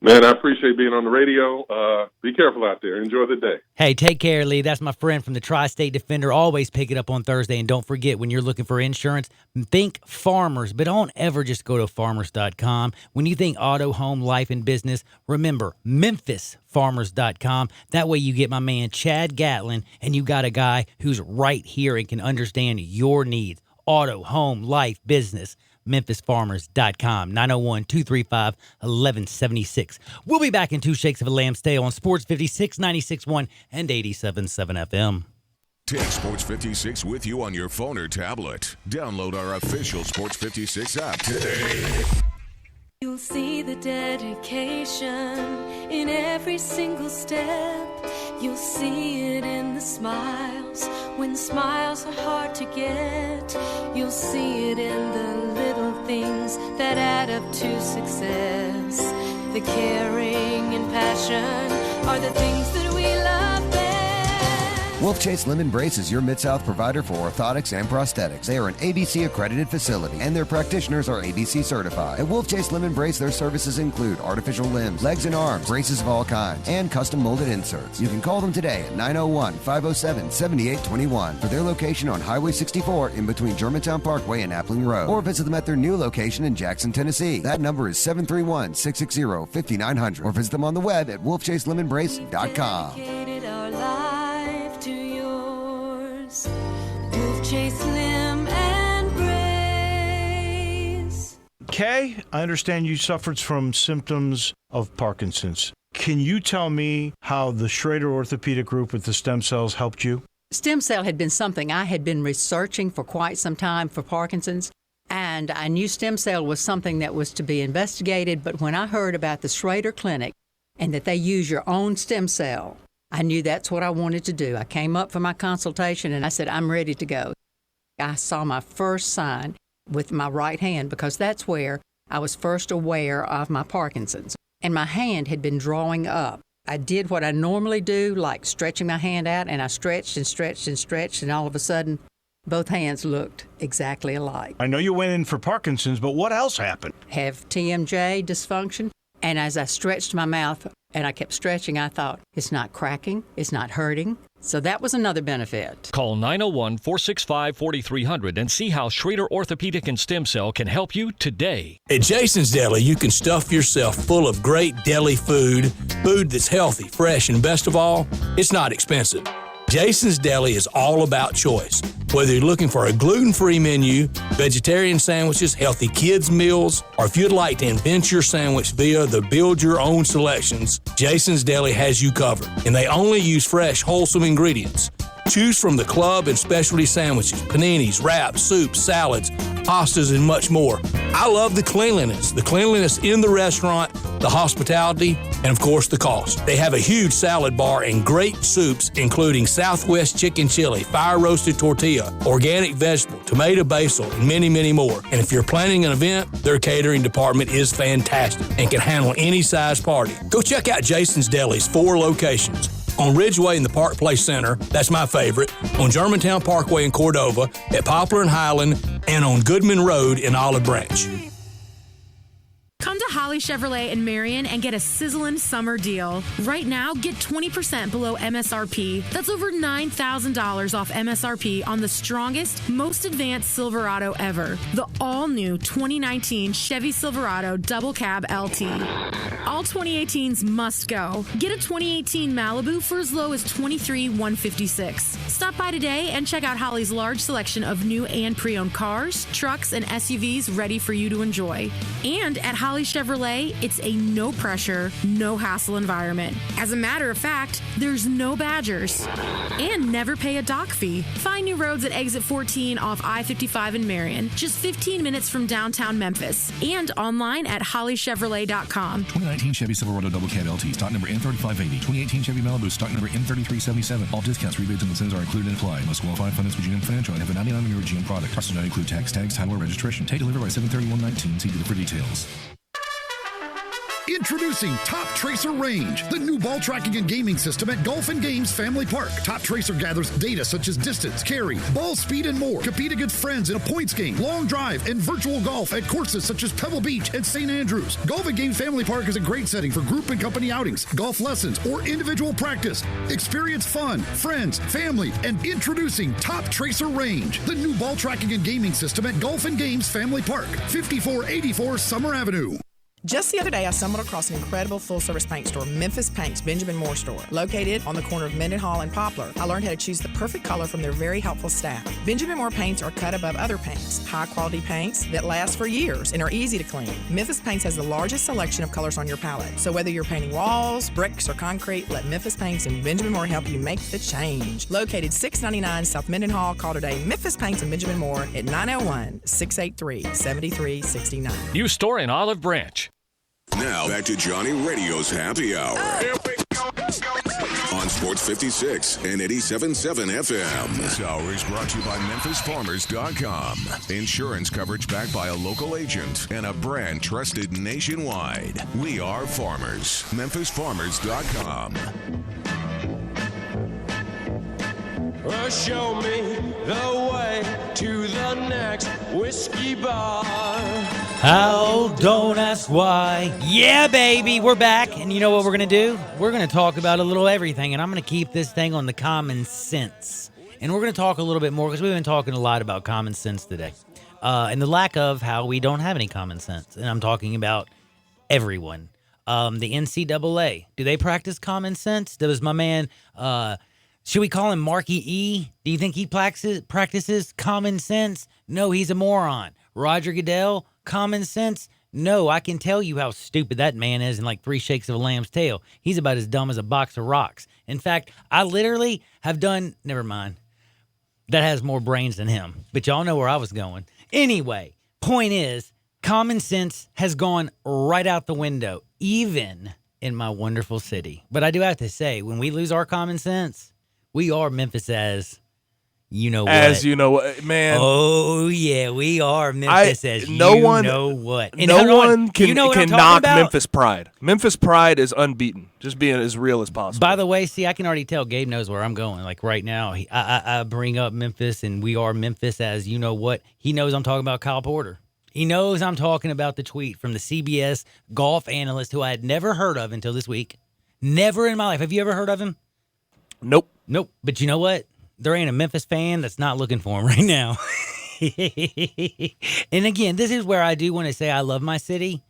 Man, I appreciate being on the radio. Be careful out there. Enjoy the day. Hey, take care, Lee. That's my friend from the Tri-State Defender. Always pick it up on Thursday. And don't forget, when you're looking for insurance, think Farmers. But don't ever just go to farmers.com. When you think auto, home, life, and business, remember MemphisFarmers.com. That way you get my man Chad Gatlin, and you got a guy who's right here and can understand your needs. Auto, home, life, business. MemphisFarmers.com, 901-235-1176. We'll be back in 2 shakes of a lamb's tail on Sports 56, 96.1, and 87.7 FM. Take Sports 56 with you on your phone or tablet. Download our official Sports 56 app today. You'll see the dedication in every single step. You'll see it in the smiles when smiles are hard to get. You'll see it in the little things that add up to success. The caring and passion are the things that we love best. Wolf Chase Limb Brace is your Mid-South provider for orthotics and prosthetics. They are an ABC-accredited facility, and their practitioners are ABC certified. At Wolf Chase Limb Brace, their services include artificial limbs, legs and arms, braces of all kinds, and custom molded inserts. You can call them today at 901-507-7821 for their location on Highway 64 in between Germantown Parkway and Appling Road, or visit them at their new location in Jackson, Tennessee. That number is 731-660-5900, or visit them on the web at wolfchaselemmonbrace.com. Chase Limb and Brace. Kay, I understand you suffered from symptoms of Parkinson's. Can you tell me how the Schrader Orthopedic Group with the stem cells helped you? Stem cell had been something I had been researching for quite some time for Parkinson's, and I knew stem cell was something that was to be investigated, but when I heard about the Schrader Clinic and that they use your own stem cell, I knew that's what I wanted to do. I came up for my consultation and I said, I'm ready to go. I saw my first sign with my right hand because that's where I was first aware of my Parkinson's. And my hand had been drawing up. I did what I normally do, like stretching my hand out, and I stretched and stretched and stretched, and all of a sudden, both hands looked exactly alike. I know you went in for Parkinson's, but what else happened? Have TMJ dysfunction. And as I stretched my mouth and I kept stretching, I thought, it's not cracking, it's not hurting. So that was another benefit. Call 901-465-4300 and see how Schrader Orthopedic and Stem Cell can help you today. At Jason's Deli, you can stuff yourself full of great deli food that's healthy, fresh, and best of all, it's not expensive. Jason's Deli is all about choice. Whether you're looking for a gluten-free menu, vegetarian sandwiches, healthy kids' meals, or if you'd like to invent your sandwich via the build-your-own selections, Jason's Deli has you covered. And they only use fresh, wholesome ingredients. Choose from the club and specialty sandwiches, paninis, wraps, soups, salads, pastas, and much more. I love the cleanliness in the restaurant, the hospitality, and of course the cost. They have a huge salad bar and great soups, including Southwest chicken chili, fire-roasted tortilla, organic vegetable, tomato basil, and many, many more. And if you're planning an event, their catering department is fantastic and can handle any size party. Go check out Jason's Deli's 4 locations. On Ridgeway in the Park Place Center, that's my favorite, on Germantown Parkway in Cordova, at Poplar and Highland, and on Goodman Road in Olive Branch. Come to Holly Chevrolet in Marion and get a sizzling summer deal. Right now, get 20% below MSRP. That's over $9,000 off MSRP on the strongest, most advanced Silverado ever. The all-new 2019 Chevy Silverado Double Cab LT. All 2018s must go. Get a 2018 Malibu for as low as $23,156. Stop by today and check out Holly's large selection of new and pre-owned cars, trucks, and SUVs ready for you to enjoy. And at Holly Chevrolet, it's a no-pressure, no-hassle environment. As a matter of fact, there's no Badgers. And never pay a dock fee. Find new roads at exit 14 off I-55 in Marion, just 15 minutes from downtown Memphis. And online at hollychevrolet.com. 2019 Chevy Silverado Double Cab LT, stock number M3580. 2018 Chevy Malibu, stock number M3377. All discounts, rebates, and incentives are included and applied. Must qualify finance with GM Financial and have a 99-year GM product. Costs do not include tax, tags, title, or registration. Take delivery by 7/31/19. See dealer for details. Introducing Top Tracer Range, the new ball tracking and gaming system at Golf and Games Family Park. Top Tracer gathers data such as distance, carry, ball speed, and more. Compete against friends in a points game, long drive, and virtual golf at courses such as Pebble Beach and St. Andrews. Golf and Games Family Park is a great setting for group and company outings, golf lessons, or individual practice. Experience fun, friends, family, and introducing Top Tracer Range, the new ball tracking and gaming system at Golf and Games Family Park, 5484 Summer Avenue. Just the other day, I stumbled across an incredible full-service paint store, Memphis Paints, Benjamin Moore store, located on the corner of Mendenhall and Poplar. I learned how to choose the perfect color from their very helpful staff. Benjamin Moore paints are cut above other paints, high-quality paints that last for years and are easy to clean. Memphis Paints has the largest selection of colors on your palette. So whether you're painting walls, bricks, or concrete, let Memphis Paints and Benjamin Moore help you make the change. Located 699 South Mendenhall, call today Memphis Paints and Benjamin Moore at 901-683-7369. New store in Olive Branch. Now back to Johnny Radio's Happy Hour. Here we go. On Sports 56 and 87.7 FM. This hour is brought to you by MemphisFarmers.com. Insurance coverage backed by a local agent and a brand trusted nationwide. We are farmers. MemphisFarmers.com. Well, show me the way to the next whiskey bar. How? Don't ask why. Yeah, baby, we're back. And you know what we're going to do? We're going to talk about a little everything, and I'm going to keep this thing on the common sense. And we're going to talk a little bit more because we've been talking a lot about common sense today. And the lack of how we don't have any common sense. And I'm talking about everyone. The NCAA, do they practice common sense? Does my man... should we call him Marky E? Do you think he practices common sense? No, he's a moron. Roger Goodell, common sense? No, I can tell you how stupid that man is in like 3 shakes of a lamb's tail. He's about as dumb as a box of rocks. In fact, I literally have done... Never mind. That has more brains than him. But y'all know where I was going. Anyway, point is, common sense has gone right out the window, even in my wonderful city. But I do have to say, when we lose our common sense... We are Memphis as you know what. As you know what, man. Oh, yeah, we are Memphis as no you one, know what. And no one can, you know what can I'm talking knock about? Memphis Pride. Memphis Pride is unbeaten. Just being as real as possible. By the way, see, I can already tell Gabe knows where I'm going. Like right now, I bring up Memphis, and we are Memphis as you know what. He knows I'm talking about Kyle Porter. He knows I'm talking about the tweet from the CBS golf analyst who I had never heard of until this week. Never in my life. Have you ever heard of him? Nope. But you know what? There ain't a Memphis fan that's not looking for him right now. And again, this is where I do want to say I love my city.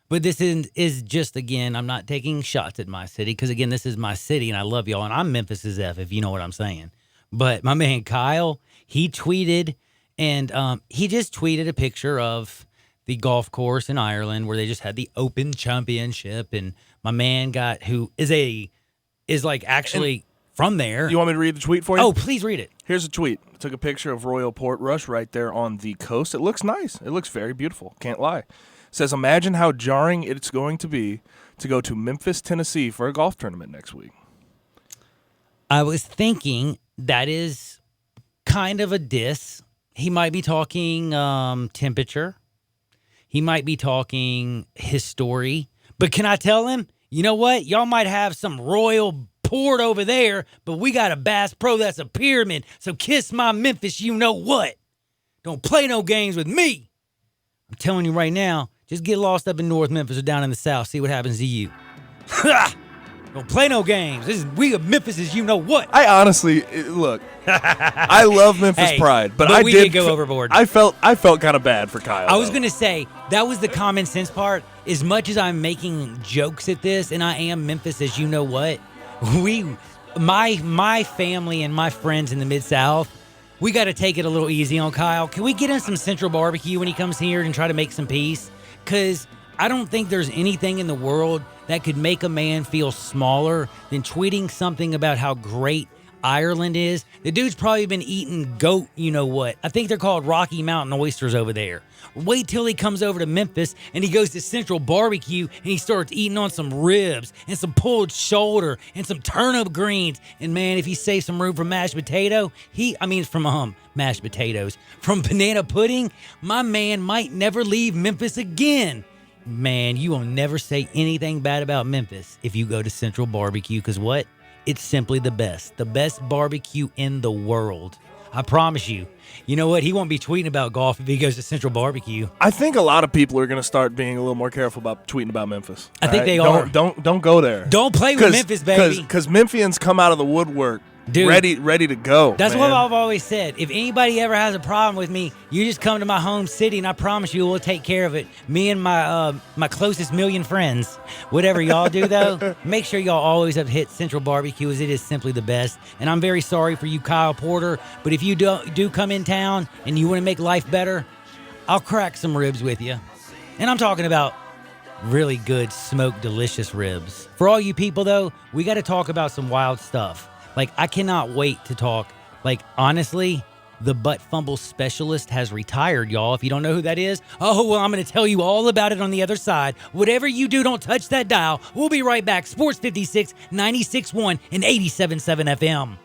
But this is just, again, I'm not taking shots at my city because, again, this is my city and I love y'all. And I'm Memphis's F, if you know what I'm saying. But my man Kyle, he tweeted, and he just tweeted a picture of the golf course in Ireland where they just had the Open Championship. And my man is like actually from there. You want me to read the tweet for you? Oh, please read it. Here's a tweet. I took a picture of Royal Portrush right there on the coast. It looks nice. It looks very beautiful. Can't lie. It says, imagine how jarring it's going to be to go to Memphis, Tennessee for a golf tournament next week. I was thinking that is kind of a diss. He might be talking temperature. He might be talking history. But can I tell him, you know what? Y'all might have some Royal Port over there, but we got a Bass Pro that's a pyramid. So kiss my Memphis, you know what? Don't play no games with me. I'm telling you right now, just get lost up in North Memphis or down in the South. See what happens to you. Don't play no games. We are Memphis as you know what. I honestly, look, I love Memphis Pride, but I we did go overboard. I felt kind of bad for Kyle. I was going to say, that was the common sense part. As much as I'm making jokes at this, and I am Memphis as you know what, my family and my friends in the Mid-South, we got to take it a little easy on Kyle. Can we get him some Central Barbecue when he comes here and try to make some peace? Because I don't think there's anything in the world that could make a man feel smaller than tweeting something about how great Ireland is. The dude's probably been eating goat, you know what. I think they're called Rocky Mountain oysters over there. Wait till he comes over to Memphis and he goes to Central Barbecue and he starts eating on some ribs and some pulled shoulder and some turnip greens. And man, if he saves some room for mashed potato, mashed potatoes, from banana pudding, my man might never leave Memphis again. Man, you will never say anything bad about Memphis if you go to Central Barbecue, because what? It's simply the best barbecue in the world. I promise you. You know what? He won't be tweeting about golf if he goes to Central Barbecue. I think a lot of people are going to start being a little more careful about tweeting about Memphis. I think they are. Don't go there. Don't play with Memphis, baby. Because Memphians come out of the woodwork. Dude, ready to go. That's man. what I've always said. If anybody ever has a problem with me, you just come to my home city, and I promise you we'll take care of it. Me and my closest million friends. Whatever y'all do, though, make sure y'all always have hit Central Barbecue, as it is simply the best. And I'm very sorry for you, Kyle Porter, but if you do come in town and you want to make life better, I'll crack some ribs with you. And I'm talking about really good, smoked, delicious ribs. For all you people, though, we got to talk about some wild stuff. Like, I cannot wait to talk. Like, honestly, the butt fumble specialist has retired, y'all. If you don't know who that is, oh, well, I'm going to tell you all about it on the other side. Whatever you do, don't touch that dial. We'll be right back. Sports 56, 96.1, and 87.7 FM.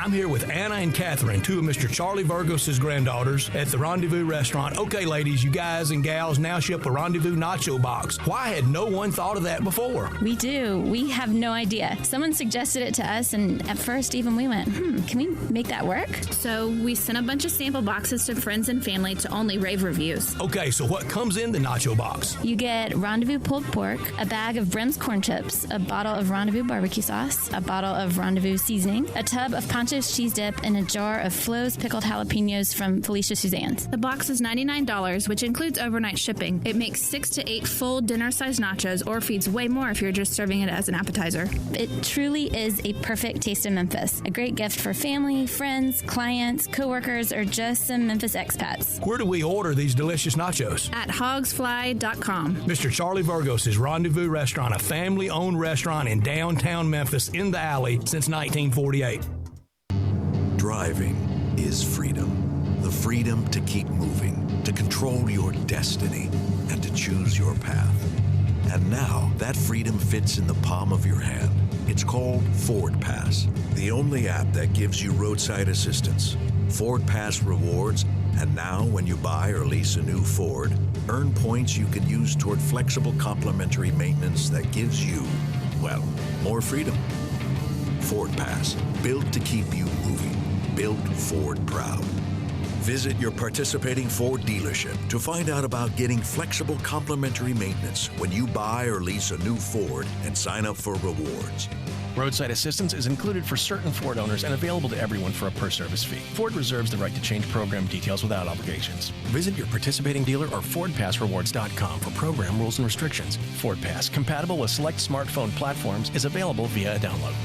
I'm here with Anna and Catherine, two of Mr. Charlie Virgos' granddaughters at the Rendezvous restaurant. Okay, ladies, you guys and gals now ship a Rendezvous nacho box. Why had no one thought of that before? We do. We have no idea. Someone suggested it to us, and at first even we went, can we make that work? So we sent a bunch of sample boxes to friends and family to only rave reviews. Okay, so what comes in the nacho box? You get Rendezvous pulled pork, a bag of Brim's corn chips, a bottle of Rendezvous barbecue sauce, a bottle of Rendezvous seasoning, a tub of Pancho's cheese dip, and a jar of Flo's pickled jalapenos from Felicia Suzanne's. The box is $99, which includes overnight shipping. It makes 6 to 8 full dinner-sized nachos, or feeds way more if you're just serving it as an appetizer. It truly is a perfect taste of Memphis. A great gift for family, friends, clients, coworkers, or just some Memphis expats. Where do we order these delicious nachos? At hogsfly.com. Mr. Charlie Virgos' Rendezvous Restaurant, a family-owned restaurant in downtown Memphis in the alley since 1948. Driving is freedom. The freedom to keep moving, to control your destiny, and to choose your path. And now that freedom fits in the palm of your hand. It's called Ford Pass, the only app that gives you roadside assistance, Ford Pass rewards, and now when you buy or lease a new Ford, earn points you can use toward flexible complimentary maintenance that gives you, well, more freedom. Ford Pass, built to keep you moving. Built Ford proud. Visit your participating Ford dealership to find out about getting flexible complimentary maintenance when you buy or lease a new Ford and sign up for rewards. Roadside assistance is included for certain Ford owners and available to everyone for a per-service fee. Ford reserves the right to change program details without obligations. Visit your participating dealer or FordPassRewards.com for program rules and restrictions. Ford Pass, compatible with select smartphone platforms, is available via a download.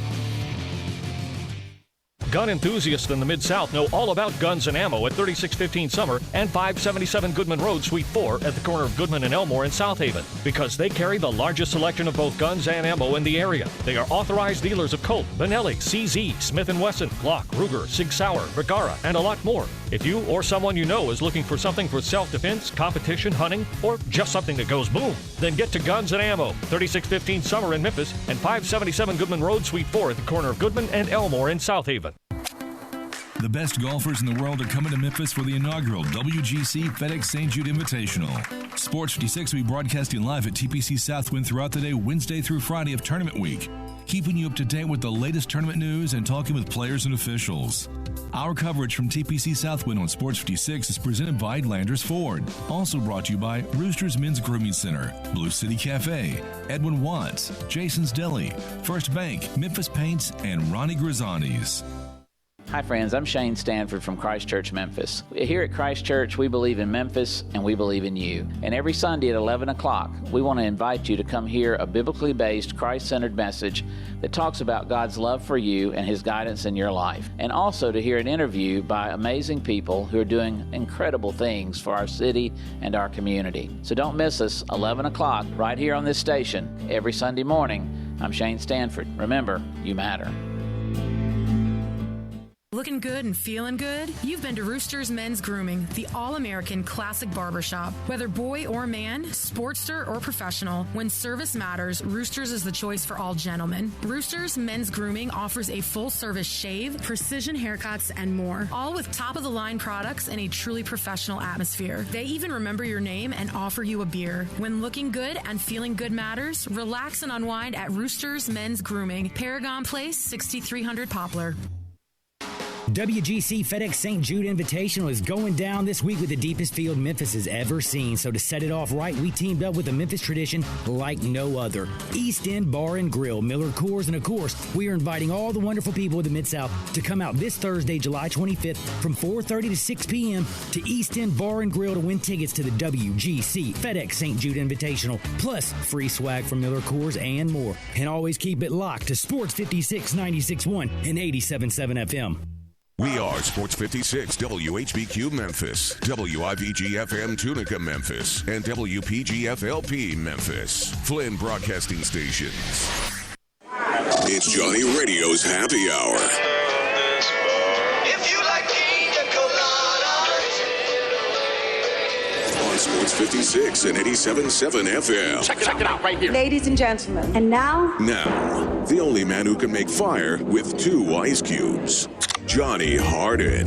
Gun enthusiasts in the Mid-South know all about guns and ammo at 3615 Summer and 577 Goodman Road, Suite 4 at the corner of Goodman and Elmore in South Haven, because they carry the largest selection of both guns and ammo in the area. They are authorized dealers of Colt, Benelli, CZ, Smith & Wesson, Glock, Ruger, Sig Sauer, Bergara, and a lot more. If you or someone you know is looking for something for self-defense, competition, hunting, or just something that goes boom, then get to Guns and Ammo, 3615 Summer in Memphis and 577 Goodman Road, Suite 4 at the corner of Goodman and Elmore in South Haven. The best golfers in the world are coming to Memphis for the inaugural WGC FedEx St. Jude Invitational. Sports 56 will be broadcasting live at TPC Southwind throughout the day, Wednesday through Friday of tournament week, keeping you up to date with the latest tournament news and talking with players and officials. Our coverage from TPC Southwind on Sports 56 is presented by Landers Ford. Also brought to you by Roosters Men's Grooming Center, Blue City Cafe, Edwin Watts, Jason's Deli, First Bank, Memphis Paints, and Ronnie Grisanti's. Hi friends, I'm Shane Stanford from Christ Church, Memphis. Here at Christ Church, we believe in Memphis and we believe in you. And every Sunday at 11 o'clock, we want to invite you to come hear a biblically based, Christ-centered message that talks about God's love for you and His guidance in your life. And also to hear an interview by amazing people who are doing incredible things for our city and our community. So don't miss us, 11 o'clock, right here on this station, every Sunday morning. I'm Shane Stanford. Remember, you matter. Looking good and feeling good? You've been to Roosters Men's Grooming, the all-American classic barbershop. Whether boy or man, sportster or professional, when service matters, Roosters is the choice for all gentlemen. Roosters Men's Grooming offers a full-service shave, precision haircuts, and more, all with top-of-the-line products in a truly professional atmosphere. They even remember your name and offer you a beer. When looking good and feeling good matters, relax and unwind at Roosters Men's Grooming, Paragon Place, 6300 Poplar. WGC FedEx St. Jude Invitational is going down this week with the deepest field Memphis has ever seen. So to set it off right, we teamed up with a Memphis tradition like no other. East End Bar and Grill, Miller Coors, and of course, we are inviting all the wonderful people of the Mid-South to come out this Thursday, July 25th from 4:30 to 6 p.m. to East End Bar and Grill to win tickets to the WGC FedEx St. Jude Invitational, plus free swag from Miller Coors and more. And always keep it locked to Sports 56, 96.1 and 87.7 FM. We are Sports 56, WHBQ Memphis, WIVG-FM Tunica Memphis, and WPG-FLP Memphis, Flynn Broadcasting Stations. It's Johnny Radio's Happy Hour. If you like pina coladas. On Sports 56 and 87.7 FM. Check it out right here. Ladies and gentlemen. And now? Now, the only man who can make fire with 2 ice cubes. Johnny Harden.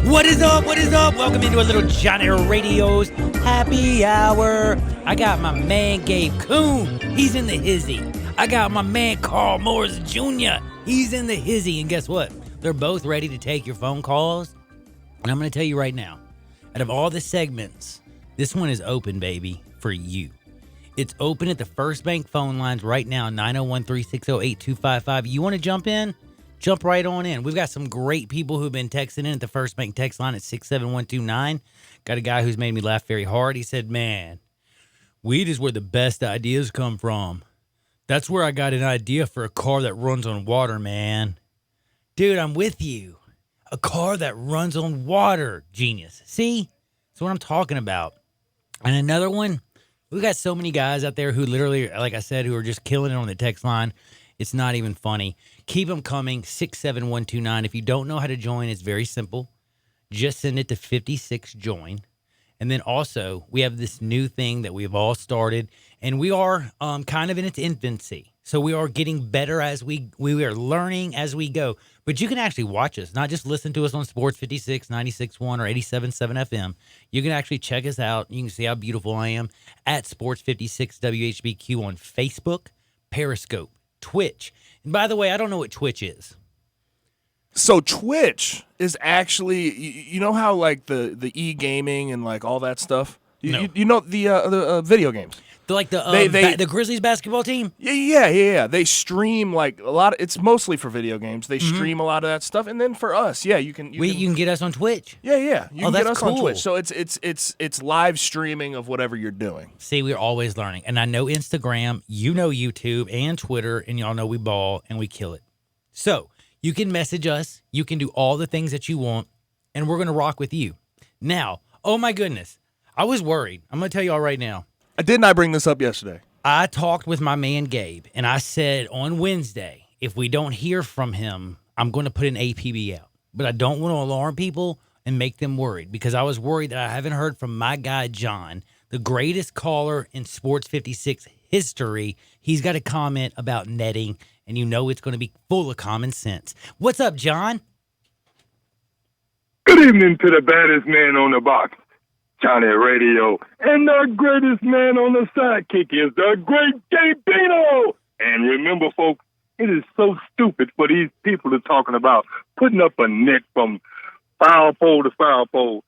What is up? What is up? Welcome into a little Johnny Radio's Happy Hour. I got my man Gabe Kuhn. He's in the hizzy. I got my man Carl Morris Jr. He's in the hizzy. And guess what? They're both ready to take your phone calls. And I'm going to tell you right now, out of all the segments, this one is open, baby, for you. It's open at the First Bank phone lines right now, 901-360-8255. You want to jump in? Jump right on in. We've got some great people who've been texting in at the First Bank text line at 67129. Got a guy who's made me laugh very hard. He said, man, weed is where the best ideas come from. That's where I got an idea for a car that runs on water, man. Dude, I'm with you. A car that runs on water. Genius. See? That's what I'm talking about. And another one, we got so many guys out there who literally, like I said, who are just killing it on the text line. It's not even funny. Keep them coming, 67129. If you don't know how to join, it's very simple. Just send it to 56join. And then also, we have this new thing that we've all started, and we are kind of in its infancy. So we are getting better as we are learning as we go. But you can actually watch us, not just listen to us on Sports 56, 96.1, or 87.7 FM. You can actually check us out. You can see how beautiful I am at Sports 56 WHBQ on Facebook, Periscope, Twitch. And by the way, I don't know what Twitch is. So Twitch is actually, you know how like the e-gaming and like all that stuff? You know the video games. The Grizzlies basketball team? Yeah. They stream like a lot. It's mostly for video games. They stream a lot of that stuff, and then for us, you can get us on Twitch. Yeah. You can that's get us cool. on Twitch. So it's live streaming of whatever you're doing. See, we're always learning, and I know Instagram, you know YouTube and Twitter, and y'all know we ball and we kill it. So you can message us. You can do all the things that you want, and we're gonna rock with you. Now, oh my goodness, I was worried. I'm gonna tell y'all right now. Didn't I bring this up yesterday? I talked with my man Gabe, and I said on Wednesday, if we don't hear from him, I'm going to put an APB out. But I don't want to alarm people and make them worried, because I was worried that I haven't heard from my guy John, the greatest caller in Sports 56 history. He's got a comment about netting, and you know it's going to be full of common sense. What's up, John? Good evening to the baddest man on the box, Johnny Radio. And the greatest man on the sidekick is the great Gabino. And remember, folks, it is so stupid for these people to talking about putting up a net from foul pole to foul pole.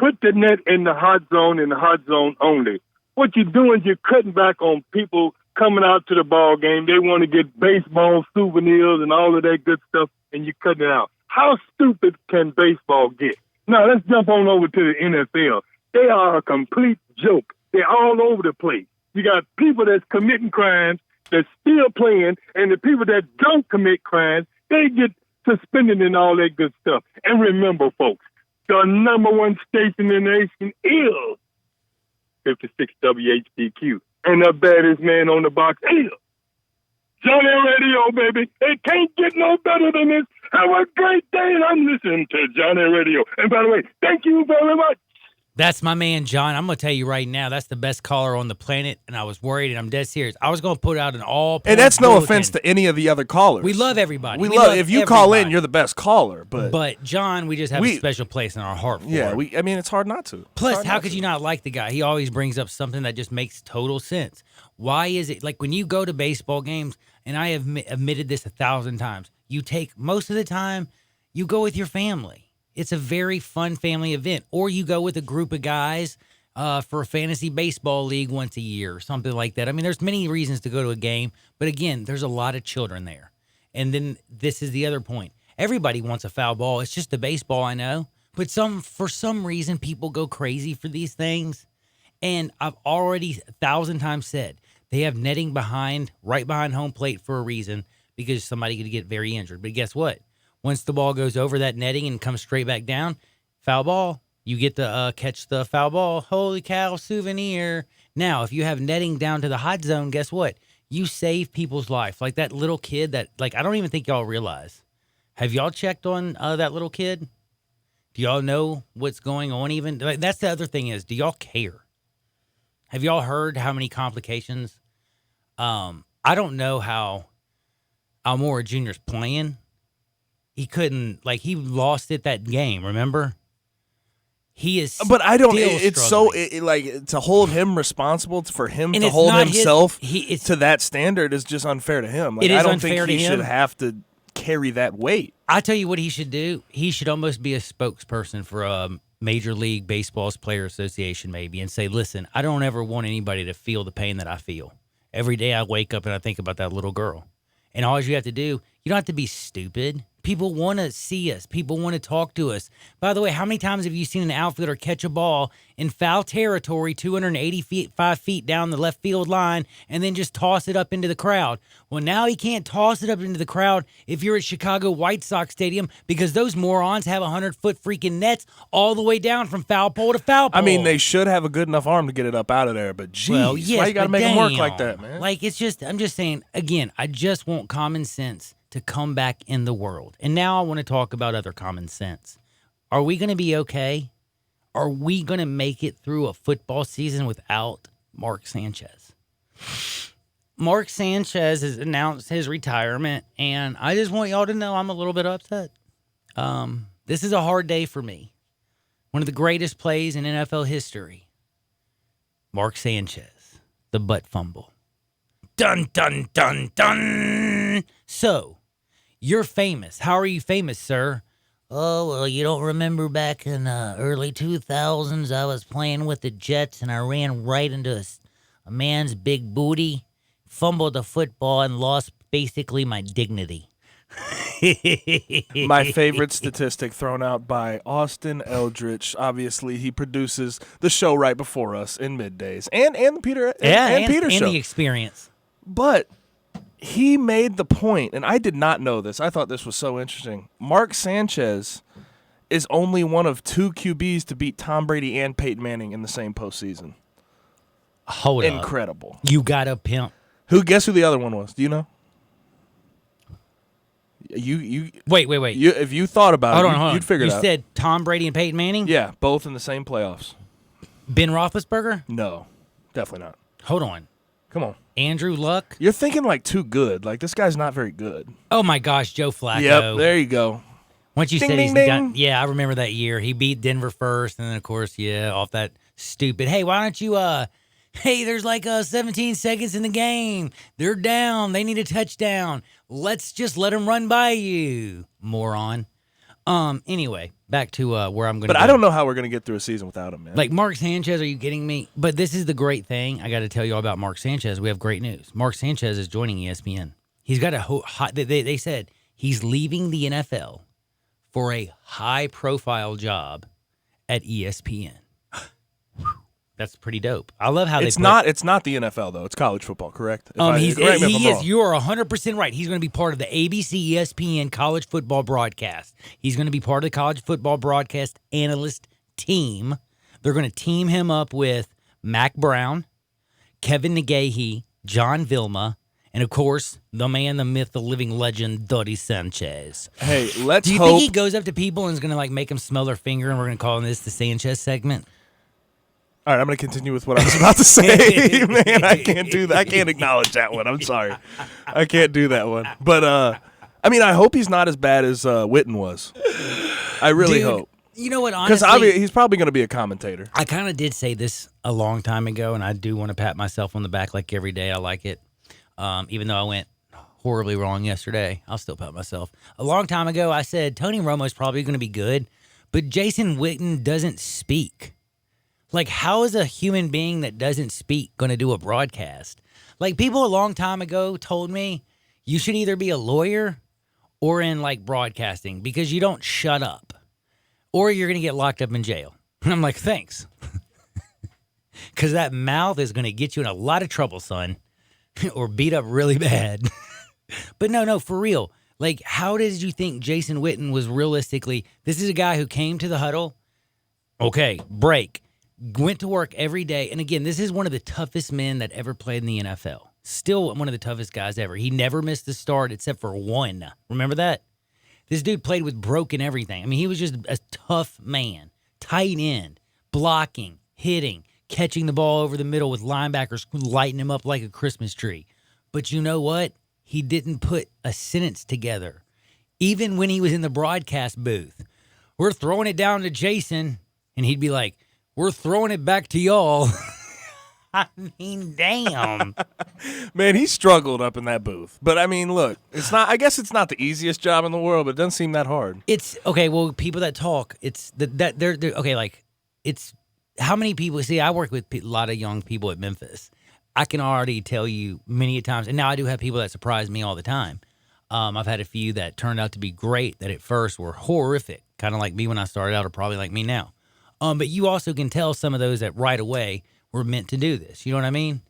Put the net in the hot zone only. What you're doing is you're cutting back on people coming out to the ball game. They want to get baseball souvenirs and all of that good stuff, and you're cutting it out. How stupid can baseball get? Now, let's jump on over to the NFL. They are a complete joke. They're all over the place. You got people that's committing crimes that's still playing, and the people that don't commit crimes, they get suspended and all that good stuff. And remember, folks, the number one station in the nation is 56 WHBQ. And the baddest man on the box is Johnny Radio, baby. It can't get no better than this. Have a great day, and I'm listening to Johnny Radio. And by the way, thank you very much. That's my man, John. I'm going to tell you right now, that's the best caller on the planet, and I was worried, and I'm dead serious. I was going to put out an all-point And that's no bulletin. offense to any of the other callers. We love everybody. We love if you everybody. call in, you're the best caller. But John, we just have a special place in our heart for him. I mean, it's hard not to. Plus, how could you not like the guy? He always brings up something that just makes total sense. Why is it, like when you go to baseball games, and I have admitted this 1,000 times, you take, most of the time, you go with your family. It's a very fun family event. Or you go with a group of guys for a fantasy baseball league once a year or something like that. I mean, there's many reasons to go to a game. But again, there's a lot of children there. And then this is the other point. Everybody wants a foul ball. It's just the baseball, I know. But for some reason, people go crazy for these things. And I've already 1,000 times said, they have netting right behind home plate for a reason, because somebody could get very injured. But guess what? Once the ball goes over that netting and comes straight back down, foul ball, you get to catch the foul ball. Holy cow, souvenir. Now, if you have netting down to the hot zone, guess what? You save people's life. Like that little kid that, like, I don't even think y'all realize. Have y'all checked on that little kid? Do y'all know what's going on even? Like, that's the other thing is, do y'all care? Have y'all heard how many complications? I don't know how Almora Jr.'s playing. He couldn't, he lost it that game, remember? He is But I don't, it's struggling. so, to hold him responsible for him And to it's hold not himself to that standard is just unfair to him. It is I don't unfair think he to him. should have to carry that weight. I tell you what he should do. He should almost be a spokesperson for a Major League Baseball's Player Association maybe, and say, listen, I don't ever want anybody to feel the pain that I feel. Every day I wake up and I think about that little girl. And all you have to do, you don't have to be stupid People want to see us. People want to talk to us. By the way, how many times have you seen an outfielder catch a ball in foul territory 285 feet down the left field line and then just toss it up into the crowd? Well, now he can't toss it up into the crowd if you're at Chicago White Sox Stadium because those morons have 100-foot freaking nets all the way down from foul pole to foul pole. I mean, they should have a good enough arm to get it up out of there, but geez, well, yes, why you got to make them work damn. like that, man? Like, I'm just saying, again, I just want common sense to come back in the world. And now I want to talk about other common sense. Are we going to be okay? Are we going to make it through a football season without Mark Sanchez? Mark Sanchez has announced his retirement, and I just want y'all to know I'm a little bit upset. This is a hard day for me. One of the greatest plays in NFL history. Mark Sanchez, the butt fumble. Dun, dun, dun, dun. So, you're famous. How are you famous, sir? Oh, well, you don't remember back in the early 2000s, I was playing with the Jets, and I ran right into a man's big booty, fumbled the football, and lost basically my dignity. My favorite statistic thrown out by Austin Eldridge. Obviously, he produces the show right before us in middays, and the Peter Peter show. And the Experience. But he made the point, and I did not know this. I thought this was so interesting. Mark Sanchez is only one of 2 QBs to beat Tom Brady and Peyton Manning in the same postseason. Hold up. Incredible. You got a pimp. Guess who the other one was? Do you know? You wait. If you thought about hold on. you'd figure it out. You said Tom Brady and Peyton Manning? Yeah, both in the same playoffs. Ben Roethlisberger? No, definitely not. Hold on. Come on. Andrew Luck? You're thinking like too good. Like, this guy's not very good. Oh, my gosh, Joe Flacco. Yep, there you go. Once you ding, said ding, he's ding. yeah, I remember that year. He beat Denver first, and then, of course, off that stupid, hey, why don't you, hey, there's like 17 seconds in the game. They're down. They need a touchdown. Let's just let them run by you, moron. Anyway, back to where I'm going to But I don't know how we're going to get through a season without him, man. Like Mark Sanchez, are you kidding me? But this is the great thing. I got to tell you all about Mark Sanchez. We have great news. Mark Sanchez is joining ESPN. He's got they said he's leaving the NFL for a high-profile job at ESPN. That's pretty dope. I love how it's not the NFL though. It's college football, correct? He is. You are 100% right. He's going to be part of the ABC ESPN college football broadcast. He's going to be part of the college football broadcast analyst team. They're going to team him up with Mac Brown, Kevin Negahi, John Vilma, and of course, the man, the myth, the living legend, Dodi Sanchez. Hey, let's hope. Do you think he goes up to people and is going to like make them smell their finger, and we're going to call this the Sanchez segment? All right, I'm going to continue with what I was about to say. Man, I can't do that. I can't acknowledge that one. I'm sorry. I can't do that one. But, I mean, I hope he's not as bad as Witten was. I really hope. You know what, honestly? Because he's probably going to be a commentator. I kind of did say this a long time ago, and I do want to pat myself on the back like every day. I like it. Even though I went horribly wrong yesterday, I'll still pat myself. A long time ago, I said Tony Romo's probably going to be good, but Jason Witten doesn't speak. Like, how is a human being that doesn't speak going to do a broadcast? Like, people a long time ago told me you should either be a lawyer or in, like, broadcasting because you don't shut up or you're going to get locked up in jail. And I'm like, thanks. Because that mouth is going to get you in a lot of trouble, son, or beat up really bad. But no, for real. Like, how did you think Jason Witten was realistically? This is a guy who came to the huddle. Okay, break. Went to work every day. And again, this is one of the toughest men that ever played in the NFL. Still one of the toughest guys ever. He never missed a start except for one. Remember that? This dude played with broken everything. I mean, he was just a tough man. Tight end, blocking, hitting, catching the ball over the middle with linebackers lighting him up like a Christmas tree. But you know what? He didn't put a sentence together. Even when he was in the broadcast booth. We're throwing it down to Jason. And he'd be like, we're throwing it back to y'all. I mean, damn. Man, he struggled up in that booth. But I mean, look, I guess it's not the easiest job in the world, but it doesn't seem that hard. It's okay, well, people that talk, it's that they're okay, like it's how many people see, I work with a lot of young people at Memphis. I can already tell you many times, and now I do have people that surprise me all the time. I've had a few that turned out to be great that at first were horrific, kind of like me when I started out, or probably like me now. But you also can tell some of those that right away were meant to do this. You know what I mean?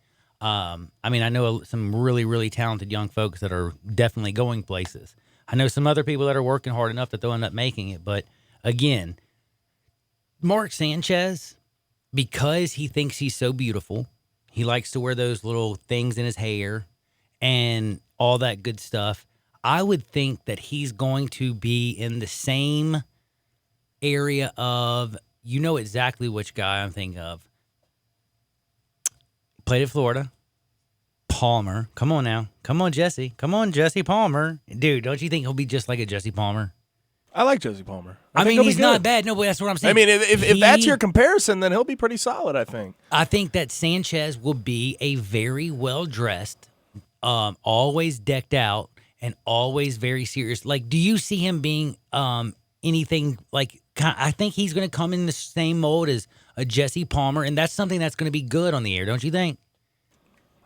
I know some really, really talented young folks that are definitely going places. I know some other people that are working hard enough that they'll end up making it. But again, Mark Sanchez, because he thinks he's so beautiful, he likes to wear those little things in his hair and all that good stuff. I would think that he's going to be in the same area of, you know exactly which guy I'm thinking of. Played at Florida. Palmer. Come on now. Come on, Jesse. Come on, Jesse Palmer. Dude, don't you think he'll be just like a Jesse Palmer? I like Jesse Palmer. I mean, he's not bad. No, but that's what I'm saying. I mean, if that's your comparison, then he'll be pretty solid, I think. I think that Sanchez will be a very well-dressed, always decked out, and always very serious. Like, do you see him being anything like, I think he's going to come in the same mold as a Jesse Palmer, and that's something that's going to be good on the air, don't you think?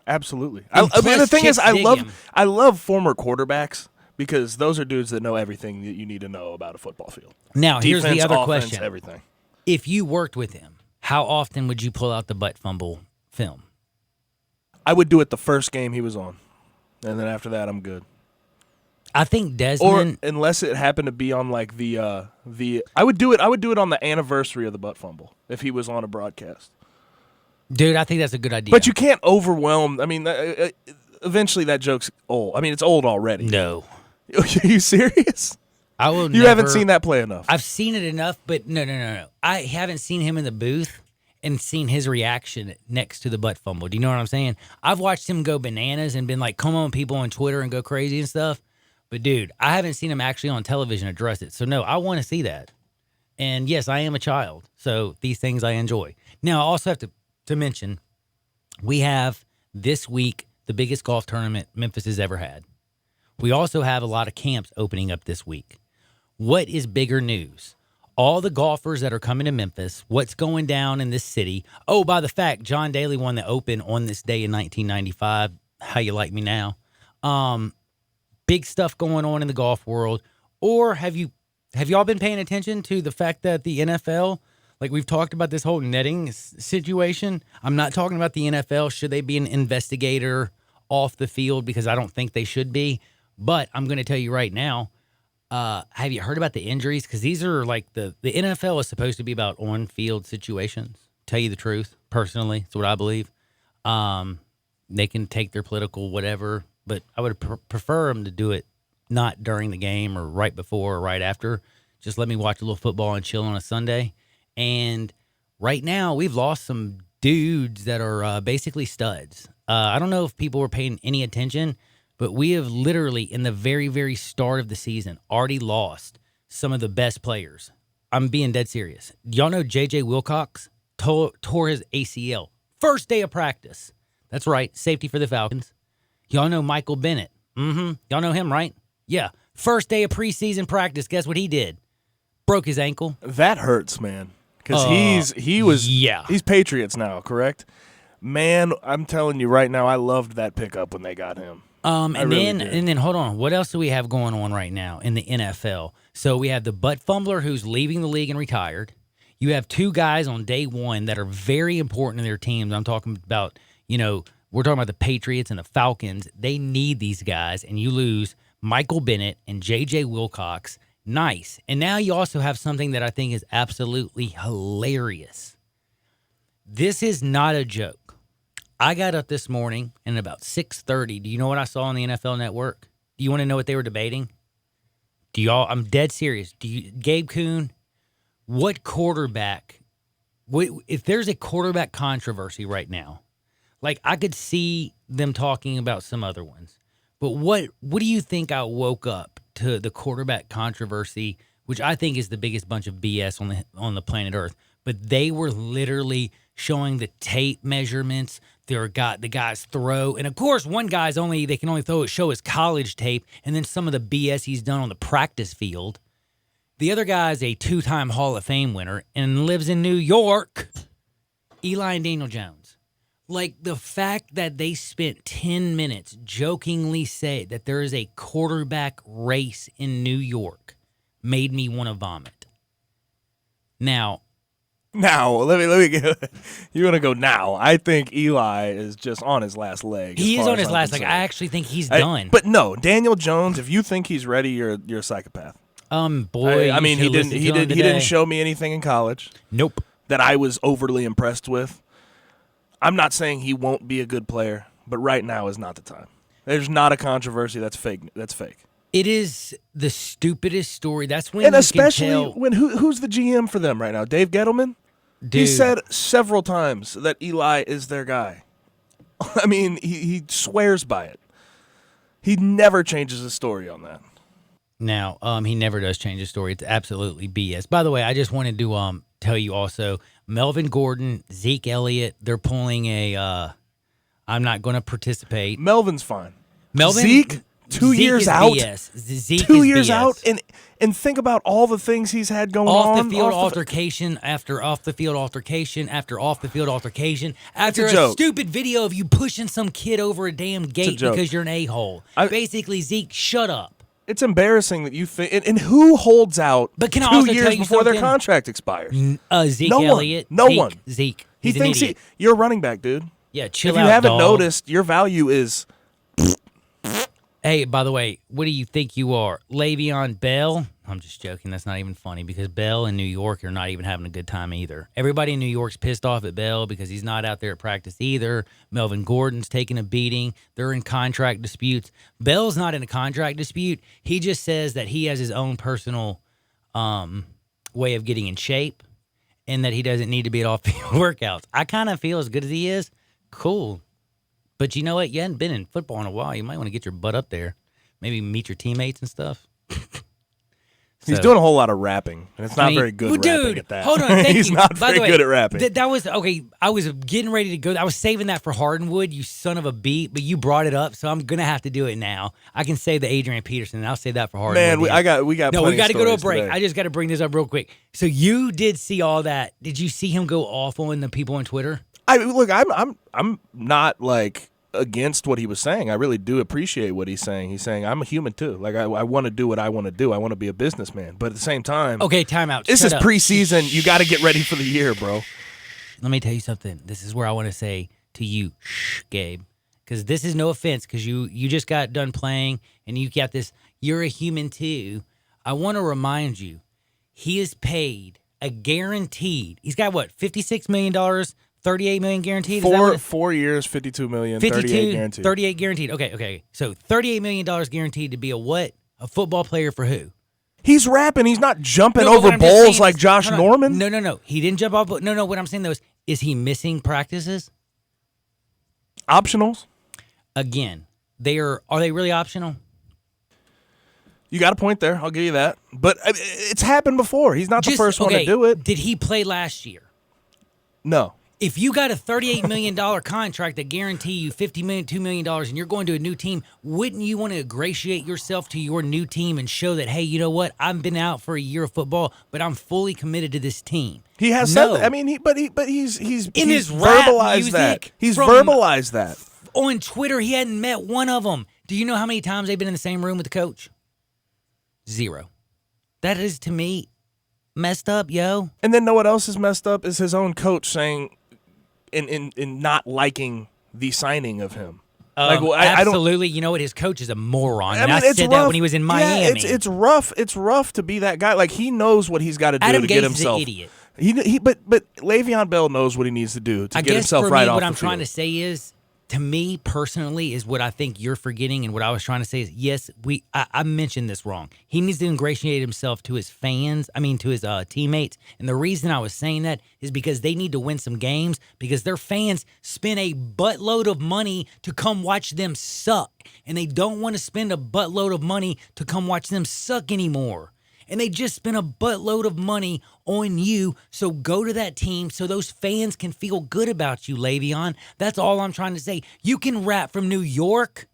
Absolutely. The thing is, I love former quarterbacks because those are dudes that know everything that you need to know about a football field. Now, Defense, here's the other offense, question. Everything. If you worked with him, how often would you pull out the butt fumble film? I would do it the first game he was on, and then after that, I'm good. I think Desmond, or unless it happened to be on like the I would do it on the anniversary of the butt fumble if he was on a broadcast. Dude, I think that's a good idea. But you can't overwhelm. I mean, eventually that joke's old. I mean, it's old already. No. Are you serious? I will. You haven't seen that play enough. I've seen it enough, but no. I haven't seen him in the booth and seen his reaction next to the butt fumble. Do you know what I'm saying? I've watched him go bananas and been like, come on, people on Twitter and go crazy and stuff. But, dude, I haven't seen him actually on television address it. So, no, I want to see that. And, yes, I am a child. So, these things I enjoy. Now, I also have to mention, we have this week the biggest golf tournament Memphis has ever had. We also have a lot of camps opening up this week. What is bigger news? All the golfers that are coming to Memphis, what's going down in this city. Oh, by the fact, John Daly won the Open on this day in 1995. How you like me now? Big stuff going on in the golf world. Or have y'all been paying attention to the fact that the NFL, like we've talked about this whole netting situation? I'm not talking about the NFL. Should they be an investigator off the field? Because I don't think they should be. But I'm going to tell you right now, have you heard about the injuries? Because these are like the NFL is supposed to be about on-field situations. Tell you the truth, personally, it's what I believe. They can take their political whatever, but I would prefer them to do it not during the game or right before or right after. Just let me watch a little football and chill on a Sunday. And right now, we've lost some dudes that are basically studs. I don't know if people were paying any attention, but we have literally, in the very, very start of the season, already lost some of the best players. I'm being dead serious. Y'all know J.J. Wilcox tore his ACL. First day of practice. That's right, safety for the Falcons. Y'all know Michael Bennett. Y'all know him, right? Yeah. First day of preseason practice, guess what he did? Broke his ankle. That hurts, man. Because he's Patriots now, correct? Man, I'm telling you right now, I loved that pickup when they got him. And then hold on. What else do we have going on right now in the NFL? So we have the butt fumbler who's leaving the league and retired. You have two guys on day one that are very important in their teams. I'm talking about, we're talking about the Patriots and the Falcons. They need these guys, and you lose Michael Bennett and J.J. Wilcox. Nice. And now you also have something that I think is absolutely hilarious. This is not a joke. I got up this morning and at about 6:30. Do you know what I saw on the NFL Network? Do you want to know what they were debating? I'm dead serious. Gabe Kuhn, what quarterback, if there's a quarterback controversy right now, like I could see them talking about some other ones, but what do you think I woke up to the quarterback controversy, which I think is the biggest bunch of BS on the planet Earth? But they were literally showing the tape measurements, the guy's throw, and of course one guy's they can only show his college tape, and then some of the BS he's done on the practice field. The other guy is a 2-time Hall of Fame winner and lives in New York. Eli and Daniel Jones. Like the fact that they spent 10 minutes jokingly say that there is a quarterback race in New York made me want to vomit. Now, let me go. You want to go now? I think Eli is just on his last leg. He is on his last leg. I actually think he's done. But no, Daniel Jones. If you think he's ready, you're a psychopath. Boy. I mean, he didn't show me anything in college. Nope. That I was overly impressed with. I'm not saying he won't be a good player, but right now is not the time. There's not a controversy that's fake. That's fake. It is the stupidest story. That's when, and you especially can tell, when who's the GM for them right now? Dave Gettleman. Dude. He said several times that Eli is their guy. I mean, he swears by it. He never changes his story on that. Now, he never does change his story. It's absolutely BS. By the way, I just wanted to tell you also, Melvin Gordon, Zeke Elliott, they're pulling a I'm not going to participate. Melvin's fine. Zeke, 2 years is out. BS. Zeke 2 is years BS. out, and think about all the things he's had going on. Off the field altercation after off the field altercation after off the field altercation after It's a joke. stupid video of you pushing some kid over a damn gate joke. because you're an a-hole. Basically, Zeke, shut up. It's embarrassing that you think. And who holds out But can I 2 also years tell you before their something? contract expires? Zeke No one. Elliott. No Zeke, one. Zeke. He He's an thinks idiot. you're a running back, dude. Yeah, chill If out, you haven't dog. noticed, your value is. Hey, by the way, what do you think you are? Le'Veon Bell? I'm just joking. That's not even funny because Bell and New York are not even having a good time either. Everybody in New York's pissed off at Bell because he's not out there at practice either. Melvin Gordon's taking a beating. They're in contract disputes. Bell's not in a contract dispute. He just says that he has his own personal way of getting in shape and that he doesn't need to be at off-field workouts. I kind of feel as good as he is. Cool. But you know what? You hadn't been in football in a while. You might want to get your butt up there. Maybe meet your teammates and stuff. He's doing a whole lot of rapping, and it's not very good rapping dude, at that. Hold on, thank He's you. not By the very way, good at rapping. That was, okay, I was getting ready to go. I was saving that for Hardwood, you son of a beat, but you brought it up, so I'm going to have to do it now. I can say the Adrian Peterson, and I'll save that for Hardwood. Man, we got. No, we got to go to a break. Today. I just got to bring this up real quick. So you did see all that. Did you see him go off on the people on Twitter? I'm not like against what he was saying. I really do appreciate what he's saying. He's saying I'm a human too. Like I want to do what I want to do. I want to be a businessman. But at the same time, okay, time out. This Shut is up. preseason. You got to get ready for the year, bro. Let me tell you something. This is where I want to say to you, shh, Gabe, because this is no offense, because you just got done playing and you got this. You're a human too. I want to remind you, he is paid a guaranteed. He's got what, $56 million, $38 million guaranteed. Is that what 4 years, $52 million, 52, 38 guaranteed. 38 guaranteed. Okay. So $38 million guaranteed to be a what? A football player for who? He's rapping. He's not jumping No, but over what I'm just bowls saying like is- Josh hold on. Norman. No. He didn't jump off. No. What I'm saying though is he missing practices? Optionals? Again, are they really optional? You got a point there. I'll give you that. But it's happened before. He's not the first one to do it. Did he play last year? No. If you got a $38 million contract that guarantee you $50 million, $2 million, and you're going to a new team, wouldn't you want to ingratiate yourself to your new team and show that, hey, you know what? I've been out for a year of football, but I'm fully committed to this team. He has said that. I mean, he's in his rap verbalized music that. He's from- verbalized that. On Twitter, he hadn't met one of them. Do you know how many times they've been in the same room with the coach? 0. That is, to me, messed up, yo. And then know what else is messed up is his own coach saying in not liking the signing of him. I don't. Absolutely. You know what? His coach is a moron. I And mean, I it's said rough. that when he was in Miami. Yeah, it's rough. It's rough to be that guy. Like he knows what he's got to do Adam to get Gase is an himself. idiot. But Le'Veon Bell knows what he needs to do to I get guess himself for right me, off what the I'm field. trying to say is, to me personally, is what I think you're forgetting, and what I was trying to say is, yes, I mentioned this wrong. He needs to ingratiate himself to his fans, to his teammates, and the reason I was saying that is because they need to win some games, because their fans spend a buttload of money to come watch them suck, and they don't want to spend a buttload of money to come watch them suck anymore. And they just spent a buttload of money on you, so go to that team so those fans can feel good about you, Le'Veon. That's all I'm trying to say. You can rap from New York,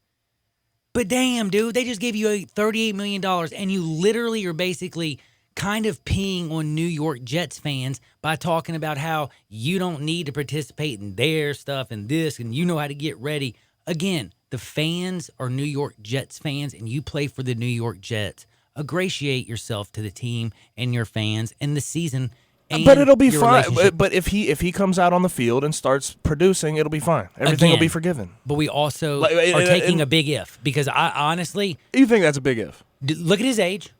but damn, dude, they just gave you $38 million, and you literally are basically kind of peeing on New York Jets fans by talking about how you don't need to participate in their stuff and this, and you know how to get ready. Again, the fans are New York Jets fans, and you play for the New York Jets. Ingratiate yourself to the team and your fans and the season. But it'll be fine. But if he comes out on the field and starts producing, it'll be fine. Everything will be forgiven. But we also are taking a big if, because I honestly... You think that's a big if? Look at his age.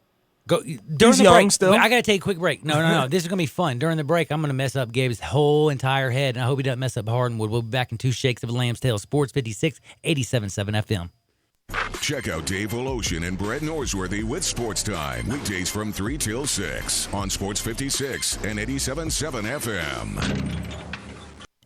He's young still. I got to take a quick break. No. This is going to be fun. During the break, I'm going to mess up Gabe's whole entire head, and I hope he doesn't mess up Hardenwood. We'll be back in 2 shakes of a lamb's tail. Sports 56, 87.7 FM. Check out Dave Voloshin and Brett Norsworthy with Sports Time. Weekdays from 3 till 6 on Sports 56 and 87.7 FM.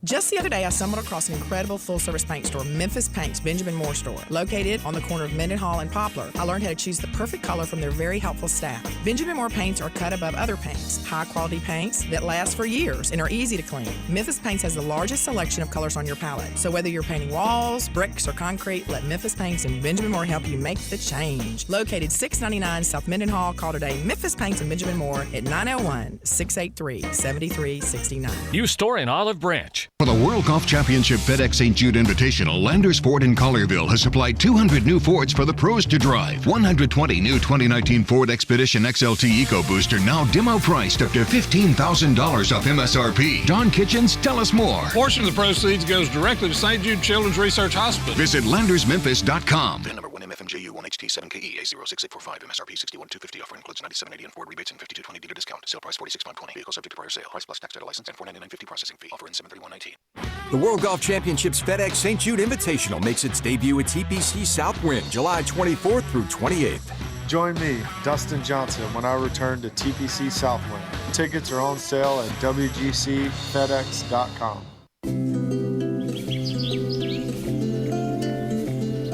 Just the other day, I stumbled across an incredible full-service paint store, Memphis Paints, Benjamin Moore store, located on the corner of Mendenhall and Poplar. I learned how to choose the perfect color from their very helpful staff. Benjamin Moore paints are cut above other paints, high-quality paints that last for years and are easy to clean. Memphis Paints has the largest selection of colors on your palette. So whether you're painting walls, bricks, or concrete, let Memphis Paints and Benjamin Moore help you make the change. Located 699 South Mendenhall, call today Memphis Paints and Benjamin Moore at 901-683-7369. New store in Olive Branch. For the World Golf Championship FedEx St. Jude Invitational, Landers Ford in Collierville has supplied 200 new Fords for the pros to drive. 120 new 2019 Ford Expedition XLT EcoBooster now demo priced up to $15,000 off MSRP. Don Kitchens, tell us more. A portion of the proceeds goes directly to St. Jude Children's Research Hospital. Visit LandersMemphis.com. VIN number 1MFMJU 1HT7KE A06845 MSRP 61,250. Offer includes $97.80 in Ford rebates and $52.20 dealer discount. Sale price $46.20. Vehicle subject to prior sale. Price plus tax, title license, and $499.50 processing fee. Offer in 731.19. The World Golf Championships FedEx St. Jude Invitational makes its debut at TPC Southwind, July 24th through 28th. Join me, Dustin Johnson, when I return to TPC Southwind. Tickets are on sale at WGCFedEx.com.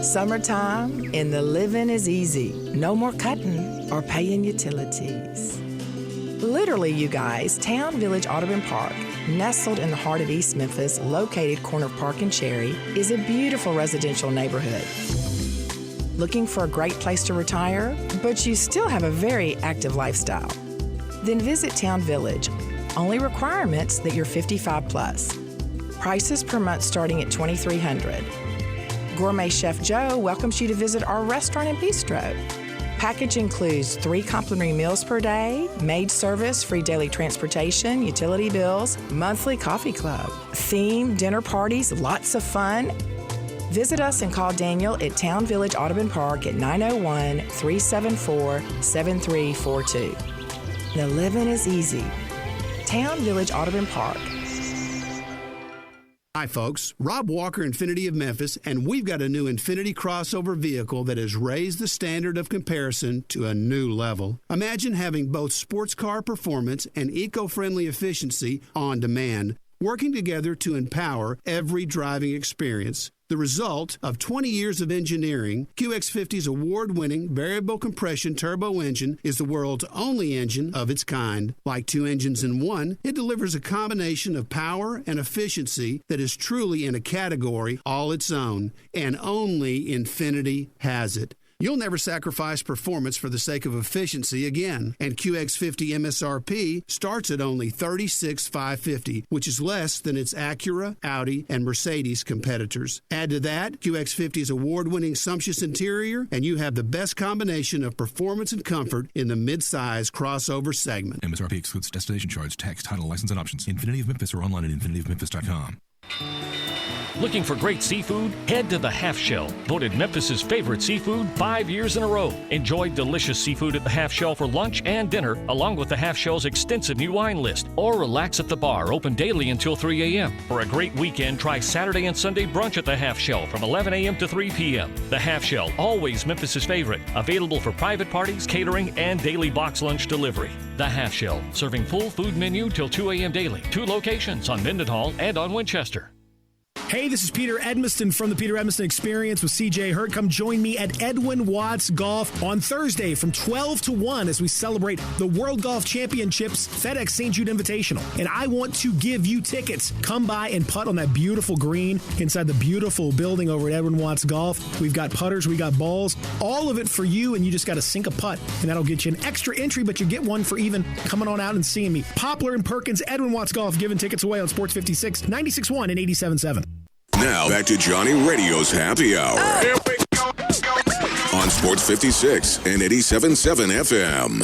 Summertime and the living is easy. No more cutting or paying utilities. Literally, you guys, Town Village Audubon Park, nestled in the heart of East Memphis, located corner of Park and Cherry, is a beautiful residential neighborhood. Looking for a great place to retire, but you still have a very active lifestyle? Then visit Town Village. Only requirements that you're 55 plus. Prices per month starting at $2,300. Gourmet Chef Joe welcomes you to visit our restaurant and bistro. Package includes 3 complimentary meals per day, maid service, free daily transportation, utility bills, monthly coffee club, theme, dinner parties, lots of fun. Visit us and call Daniel at Town Village Audubon Park at 901-374-7342. The living is easy. Town Village Audubon Park. Hi folks, Rob Walker, Infiniti of Memphis, and we've got a new Infiniti crossover vehicle that has raised the standard of comparison to a new level. Imagine having both sports car performance and eco-friendly efficiency on demand, working together to empower every driving experience. The result of 20 years of engineering, QX50's award-winning variable compression turbo engine is the world's only engine of its kind. Like 2 engines in one, it delivers a combination of power and efficiency that is truly in a category all its own, and only Infiniti has it. You'll never sacrifice performance for the sake of efficiency again. And QX50 MSRP starts at only $36,550, which is less than its Acura, Audi, and Mercedes competitors. Add to that QX50's award-winning sumptuous interior, and you have the best combination of performance and comfort in the mid-size crossover segment. MSRP excludes destination charge, tax, title, license, and options. Infiniti of Memphis or online at infinityofmemphis.com. Looking for great seafood? Head to the Half Shell, voted Memphis's favorite seafood 5 years in a row. Enjoy delicious seafood at the Half Shell for lunch and dinner, along with the Half Shell's extensive new wine list. Or relax at the bar, open daily until 3 a.m. For a great weekend, try Saturday and Sunday brunch at the Half Shell from 11 a.m. to 3 p.m. The Half Shell, always Memphis's favorite. Available for private parties, catering, and daily box lunch delivery. The Half Shell, serving full food menu till 2 a.m. daily. 2 locations on Mendenhall and on Winchester. Hey, this is Peter Edmiston from the Peter Edmiston Experience with CJ Hurt. Come join me at Edwin Watts Golf on Thursday from 12 to 1 as we celebrate the World Golf Championships FedEx St. Jude Invitational. And I want to give you tickets. Come by and putt on that beautiful green inside the beautiful building over at Edwin Watts Golf. We've got putters, we got balls, all of it for you, and you just got to sink a putt, and that'll get you an extra entry, but you get one for even coming on out and seeing me. Poplar and Perkins, Edwin Watts Golf, giving tickets away on Sports 56, 96.1 and 87.7. Now back to Johnny Radio's Happy Hour on Sports 56 and 87.7 FM.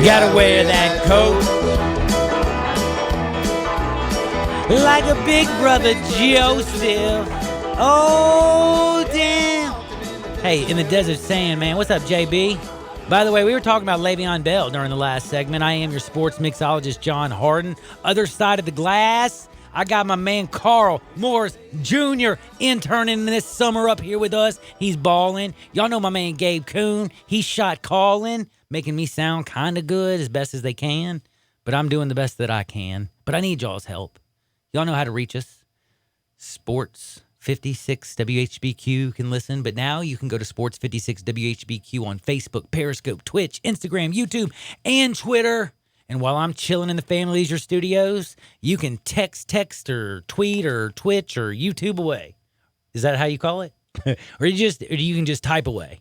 Gotta wear that coat like a big brother Joseph. Oh, damn. Hey, in the desert sand, man. What's up, JB? By the way, we were talking about Le'Veon Bell during the last segment. I am your sports mixologist, John Harden. Other side of the glass, I got my man Carl Morris Jr. interning this summer up here with us. He's balling. Y'all know my man Gabe Kuhn. He shot calling, making me sound kind of good as best as they can. But I'm doing the best that I can. But I need y'all's help. Y'all know how to reach us. Sports 56 WHBQ can listen. But now you can go to Sports 56 WHBQ on Facebook, Periscope, Twitch, Instagram, YouTube, and Twitter. And while I'm chilling in the Family Leisure Studios, you can text or tweet or Twitch or YouTube away. Is that how you call it? or you can just type away.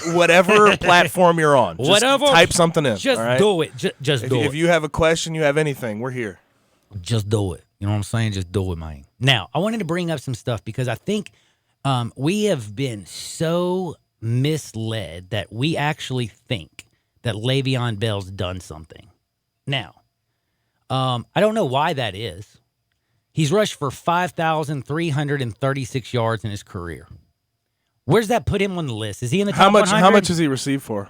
Whatever platform you're on. Just Whatever. Type something in. Just all right? do it. Just do it. If you have a question, you have anything, we're here. Just do it. You know what I'm saying? Just do it, man. Now, I wanted to bring up some stuff because I think we have been so misled that we actually think that Le'Veon Bell's done something. Now, I don't know why that is. He's rushed for 5,336 yards in his career. Where's that put him on the list? Is he in the top 100? How much has he received for?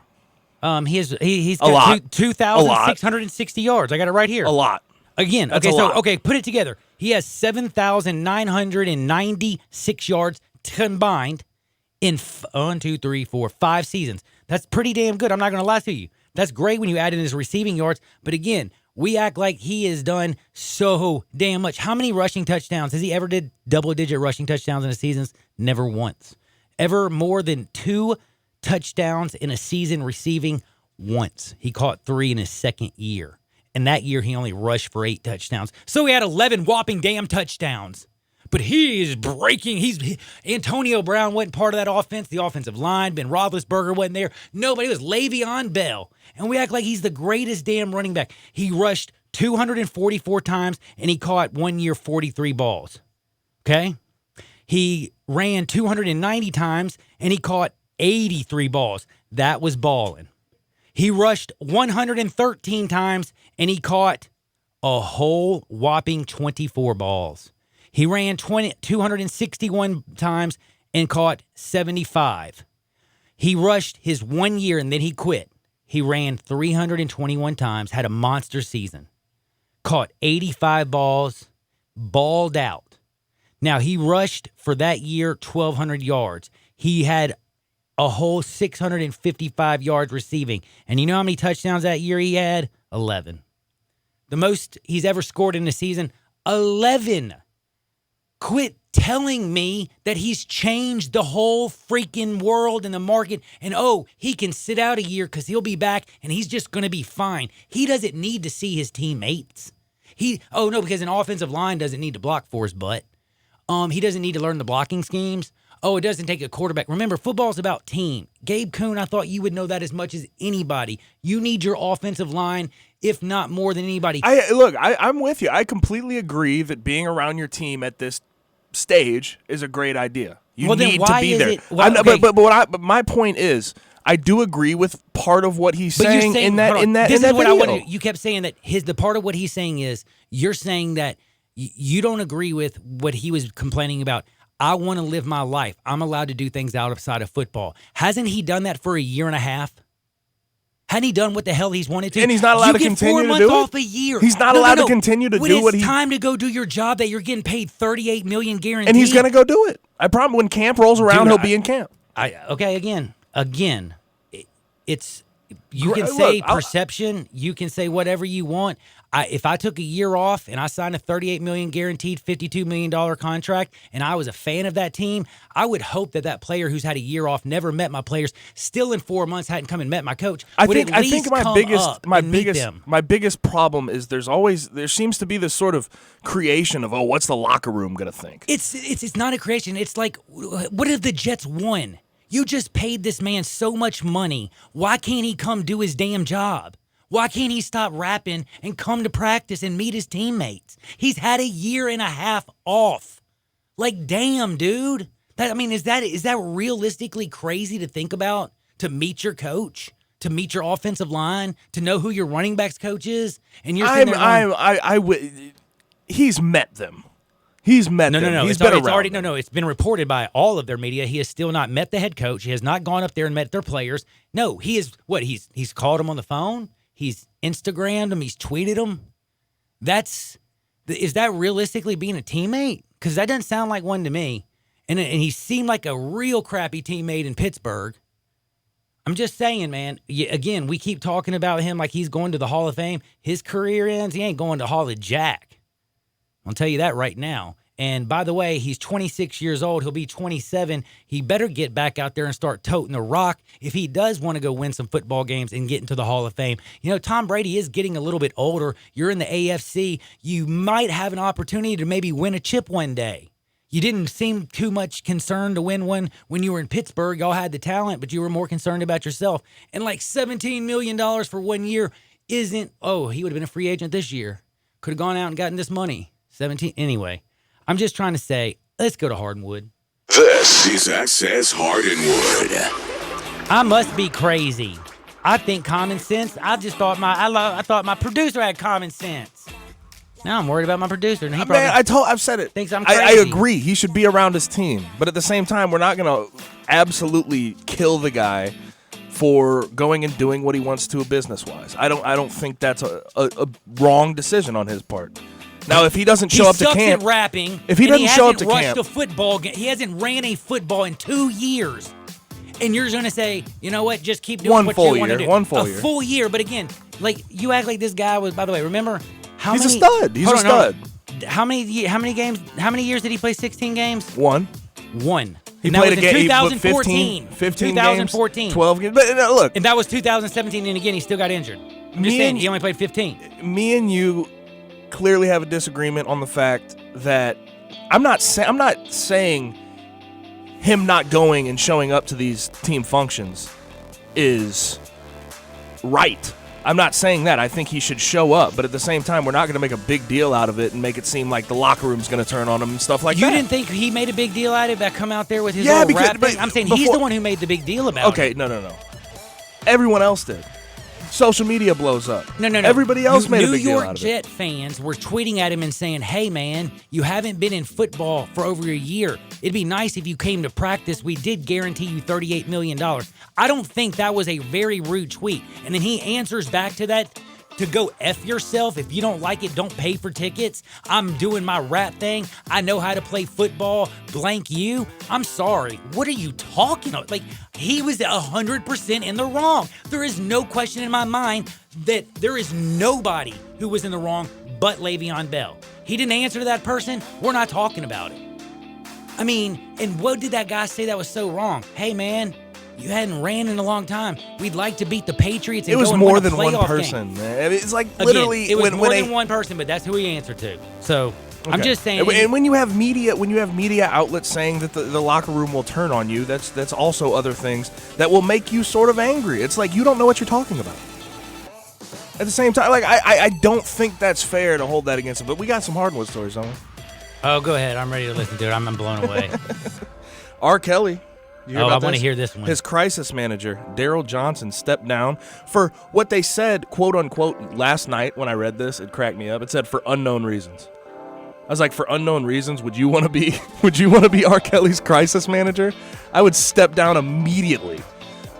He's a got lot. 2,660 yards. I got it right here. A lot. Again, That's okay, a so lot. okay, put it together. He has 7,996 yards combined in 5 seasons. That's pretty damn good. I'm not going to lie to you. That's great when you add in his receiving yards. But again, we act like he has done so damn much. How many rushing touchdowns? Has he ever did double-digit rushing touchdowns in a season? Never once. Ever more than 2 touchdowns in a season receiving? Once. He caught 3 in his second year. And that year, he only rushed for 8 touchdowns. So he had 11 whopping damn touchdowns. But he is breaking. Antonio Brown wasn't part of that offense. The offensive line, Ben Roethlisberger wasn't there. Nobody. It was Le'Veon Bell. And we act like he's the greatest damn running back. He rushed 244 times, and he caught 1 year 43 balls. Okay? He ran 290 times, and he caught 83 balls. That was balling. He rushed 113 times, and he caught a whole whopping 24 balls. He ran 261 times and caught 75. He rushed his 1 year, and then he quit. He ran 321 times, had a monster season, caught 85 balls, balled out. Now, he rushed for that year 1,200 yards. He had a whole 655 yards receiving. And you know how many touchdowns that year he had? 11. The most he's ever scored in a season? 11. Quit telling me that he's changed the whole freaking world and the market and, he can sit out a year because he'll be back and he's just going to be fine. He doesn't need to see his teammates. Because an offensive line doesn't need to block for his butt. He doesn't need to learn the blocking schemes. It doesn't take a quarterback. Remember, football's about team. Gabe Kuhn, I thought you would know that as much as anybody. You need your offensive line, if not more than anybody. I'm with you. I completely agree that being around your team at this stage is a great idea. You need to be there. But my point is, I do agree with part of what he's saying in that video. You kept saying that the part of what he's saying is you're saying that you don't agree with what he was complaining about. I want to live my life. I'm allowed to do things outside of football. Hasn't he done that for a year and a half? Hadn't he done what the hell he's wanted to? And he's not allowed to continue to do it? 4 months off a year. He's not allowed to continue to do what he... When it's time to go do your job that you're getting paid $38 million guaranteed. And he's going to go do it. I promise when camp rolls around, he'll be in camp. Again, it's... You can say perception. You can say whatever you want. If I took a year off and I signed a $38 million guaranteed $52 million contract and I was a fan of that team, I would hope that player who's had a year off, never met my players, still in 4 months hadn't come and met my coach. I think my biggest problem is there seems to be this sort of creation of, what's the locker room going to think? It's not a creation. It's like, what if the Jets won? You just paid this man so much money. Why can't he come do his damn job? Why can't he stop rapping and come to practice and meet his teammates? He's had a year and a half off. Like, damn, dude. Is that realistically crazy to think about? To meet your coach, to meet your offensive line, to know who your running backs coach is, and you're sitting there he's met them. He's met them. No. He's been around. It's been reported by all of their media. He has still not met the head coach. He has not gone up there and met their players. No, he is what? He's called them on the phone. He's Instagrammed them. He's tweeted them. Is that realistically being a teammate? Because that doesn't sound like one to me. And he seemed like a real crappy teammate in Pittsburgh. I'm just saying, man. Again, we keep talking about him like he's going to the Hall of Fame. His career ends. He ain't going to Hall of Jack. I'll tell you that right now. And by the way, he's 26 years old. He'll be 27. He better get back out there and start toting the rock if he does want to go win some football games and get into the Hall of Fame. You know, Tom Brady is getting a little bit older. You're in the AFC. You might have an opportunity to maybe win a chip one day. You didn't seem too much concerned to win one when you were in Pittsburgh. Y'all had the talent, but you were more concerned about yourself. And like $17 million for 1 year isn't, he would have been a free agent this year. Could have gone out and gotten this money. 17. Anyway, I'm just trying to say, let's go to Hardwood. This is Access Hardwood. I must be crazy. I think common sense. I thought my producer had common sense. Now I'm worried about my producer. And I've said it. Thinks I'm crazy. I agree. He should be around his team, but at the same time, we're not going to absolutely kill the guy for going and doing what he wants to business-wise. I don't think that's a wrong decision on his part. Now, if he doesn't show up to camp, he sucks at rapping. If he doesn't show up to camp, a football game. He hasn't ran a football in 2 years, and you're going to say, you know what? Just keep doing what you want to do. One full year. A full year, but again, like you act like this guy was. By the way, remember he's a stud. He's a stud. How many games? How many years did he play? 16 games. One. He played a game. 2014. 15 2014. Games, 12 games. But look, and that was 2017, and again, he still got injured. I'm just saying, he only played 15. Me and you clearly have a disagreement on the fact that I'm not saying him not going and showing up to these team functions is right. I'm not saying that. I think he should show up, but at the same time, we're not going to make a big deal out of it and make it seem like the locker room's going to turn on him and stuff like that. You didn't think he made a big deal out of it by coming out there with his little rap thing? I'm saying he's the one who made the big deal about it. Okay, no. Everyone else did. Social media blows up. No. Everybody else made a big deal out of it. New York Jet fans were tweeting at him and saying, hey, man, you haven't been in football for over a year. It'd be nice if you came to practice. We did guarantee you $38 million. I don't think that was a very rude tweet. And then he answers back to that to go F yourself. If you don't like it, don't pay for tickets. I'm doing my rap thing. I know how to play football. Blank you. I'm sorry. What are you talking about? Like, he was 100% in the wrong. There is no question in my mind that there is nobody who was in the wrong but Le'Veon Bell. He didn't answer to that person. We're not talking about it. I mean, and what did that guy say that was so wrong? Hey, man, you hadn't ran in a long time. We'd like to beat the Patriots and go and win a playoff game. It was more than one person, man. It's like literally... Again, it was more than one person, but that's who he answered to. So, okay. I'm just saying... And when you have media outlets saying that the locker room will turn on you, that's also other things that will make you sort of angry. It's like you don't know what you're talking about. At the same time, like I don't think that's fair to hold that against him. But we got some Hardwood stories, don't we? Oh, go ahead. I'm ready to listen to it. I'm blown away. R. Kelly. I want to hear this one. His crisis manager, Daryl Johnson, stepped down for what they said, quote unquote, last night when I read this. It cracked me up. It said for unknown reasons. I was like, for unknown reasons, would you want to be R. Kelly's crisis manager? I would step down immediately.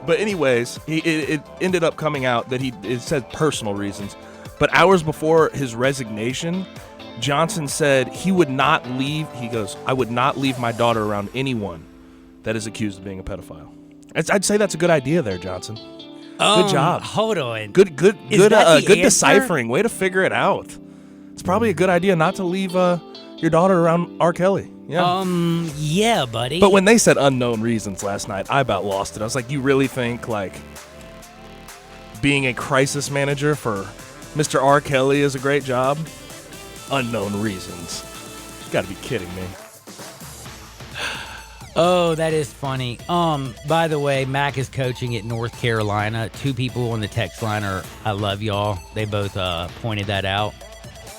But anyways, it ended up coming out that it said personal reasons. But hours before his resignation, Johnson said he would not leave. He goes, I would not leave my daughter around anyone that is accused of being a pedophile. I'd say that's a good idea there, Johnson. Good job. Hold on. Good deciphering. Way to figure it out. It's probably a good idea not to leave your daughter around R. Kelly. Yeah. Yeah, buddy. But when they said unknown reasons last night, I about lost it. I was like, you really think like being a crisis manager for Mr. R. Kelly is a great job? Unknown reasons. You got to be kidding me. Oh, that is funny. By the way, Mac is coaching at North Carolina. 2 people on the text line are, I love y'all. They both pointed that out.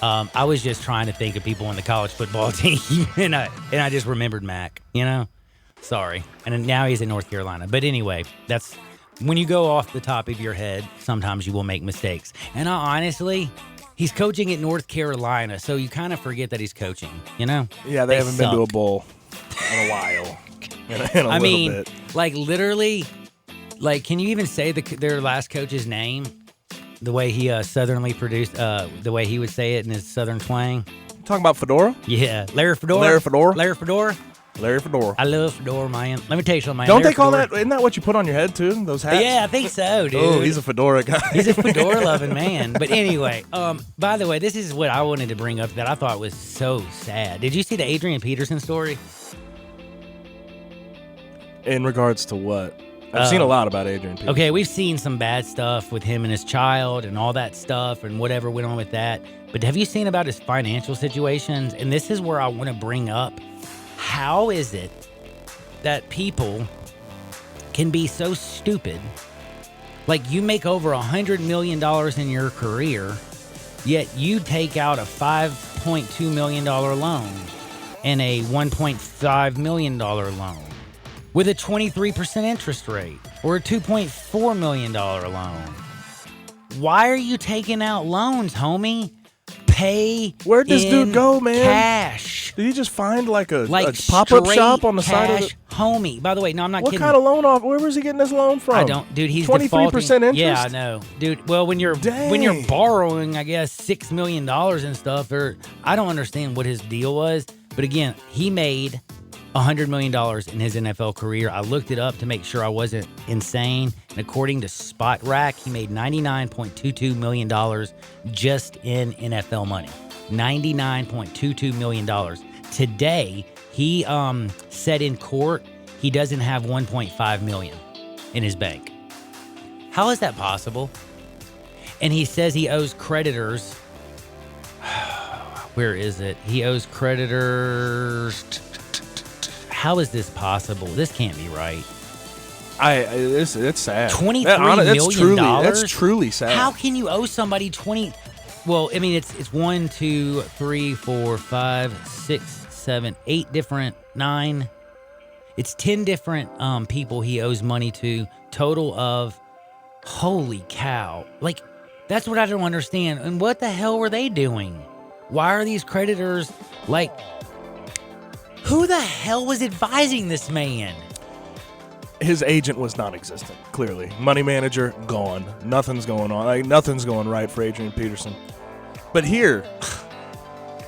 I was just trying to think of people on the college football team, and I just remembered Mac, Sorry. And now he's in North Carolina. But anyway, that's when you go off the top of your head, sometimes you will make mistakes. And honestly, he's coaching at North Carolina, so you kind of forget that he's coaching, Yeah, they haven't been to a bowl in a while. In a little bit. Like literally, like can you even say their last coach's name? The way he southernly produced, the way he would say it in his southern twang. Talking about Fedora? Yeah, Larry Fedora. Larry Fedora. I love Fedora, man. Let me tell you something, man. Don't Larry they call Fedora. that? Isn't that what you put on your head too? Those hats? Yeah, I think so, dude. Oh, he's a Fedora guy. He's a Fedora loving man. But anyway, by the way, this is what I wanted to bring up that I thought was so sad. Did you see the Adrian Peterson story? In regards to what? I've seen a lot about Adrian Peterson. Okay, we've seen some bad stuff with him and his child and all that stuff and whatever went on with that. But have you seen about his financial situations? And this is where I want to bring up, how is it that people can be so stupid? Like you make over $100 million in your career, yet you take out a $5.2 million loan and a $1.5 million loan. With a 23% interest rate or a $2.4 million loan. Why are you taking out loans, homie? Pay. Where'd this dude go, man? Cash. Did he just find like a pop-up shop on the side of it? Homie. By the way, no, I'm not what kidding. What kind of loan off? Where was he getting this loan from? I don't, dude. He's 23% interest. Yeah, I know, dude. Well, when you're borrowing, I guess $6 million and stuff, or I don't understand what his deal was. But again, he made $100 million in his NFL career. I looked it up to make sure I wasn't insane. And according to Spot Rack, he made $99.22 million just in NFL money. $99.22 million. Today, he said in court he doesn't have $1.5 million in his bank. How is that possible? And he says he owes creditors. Where is it? He owes creditors. How is this possible? This can't be right. It's sad. $23 million? That's truly sad. How can you owe somebody 20? Well, I mean, it's 1, 2, 3, 4, 5, 6, 7, 8 different, 9. It's 10 different people he owes money to. Total of, holy cow. Like, that's what I don't understand. And what the hell were they doing? Why are these creditors like... Who the hell was advising this man? His agent was non-existent, clearly. Money manager, gone. Nothing's going on. Like, nothing's going right for Adrian Peterson. But here,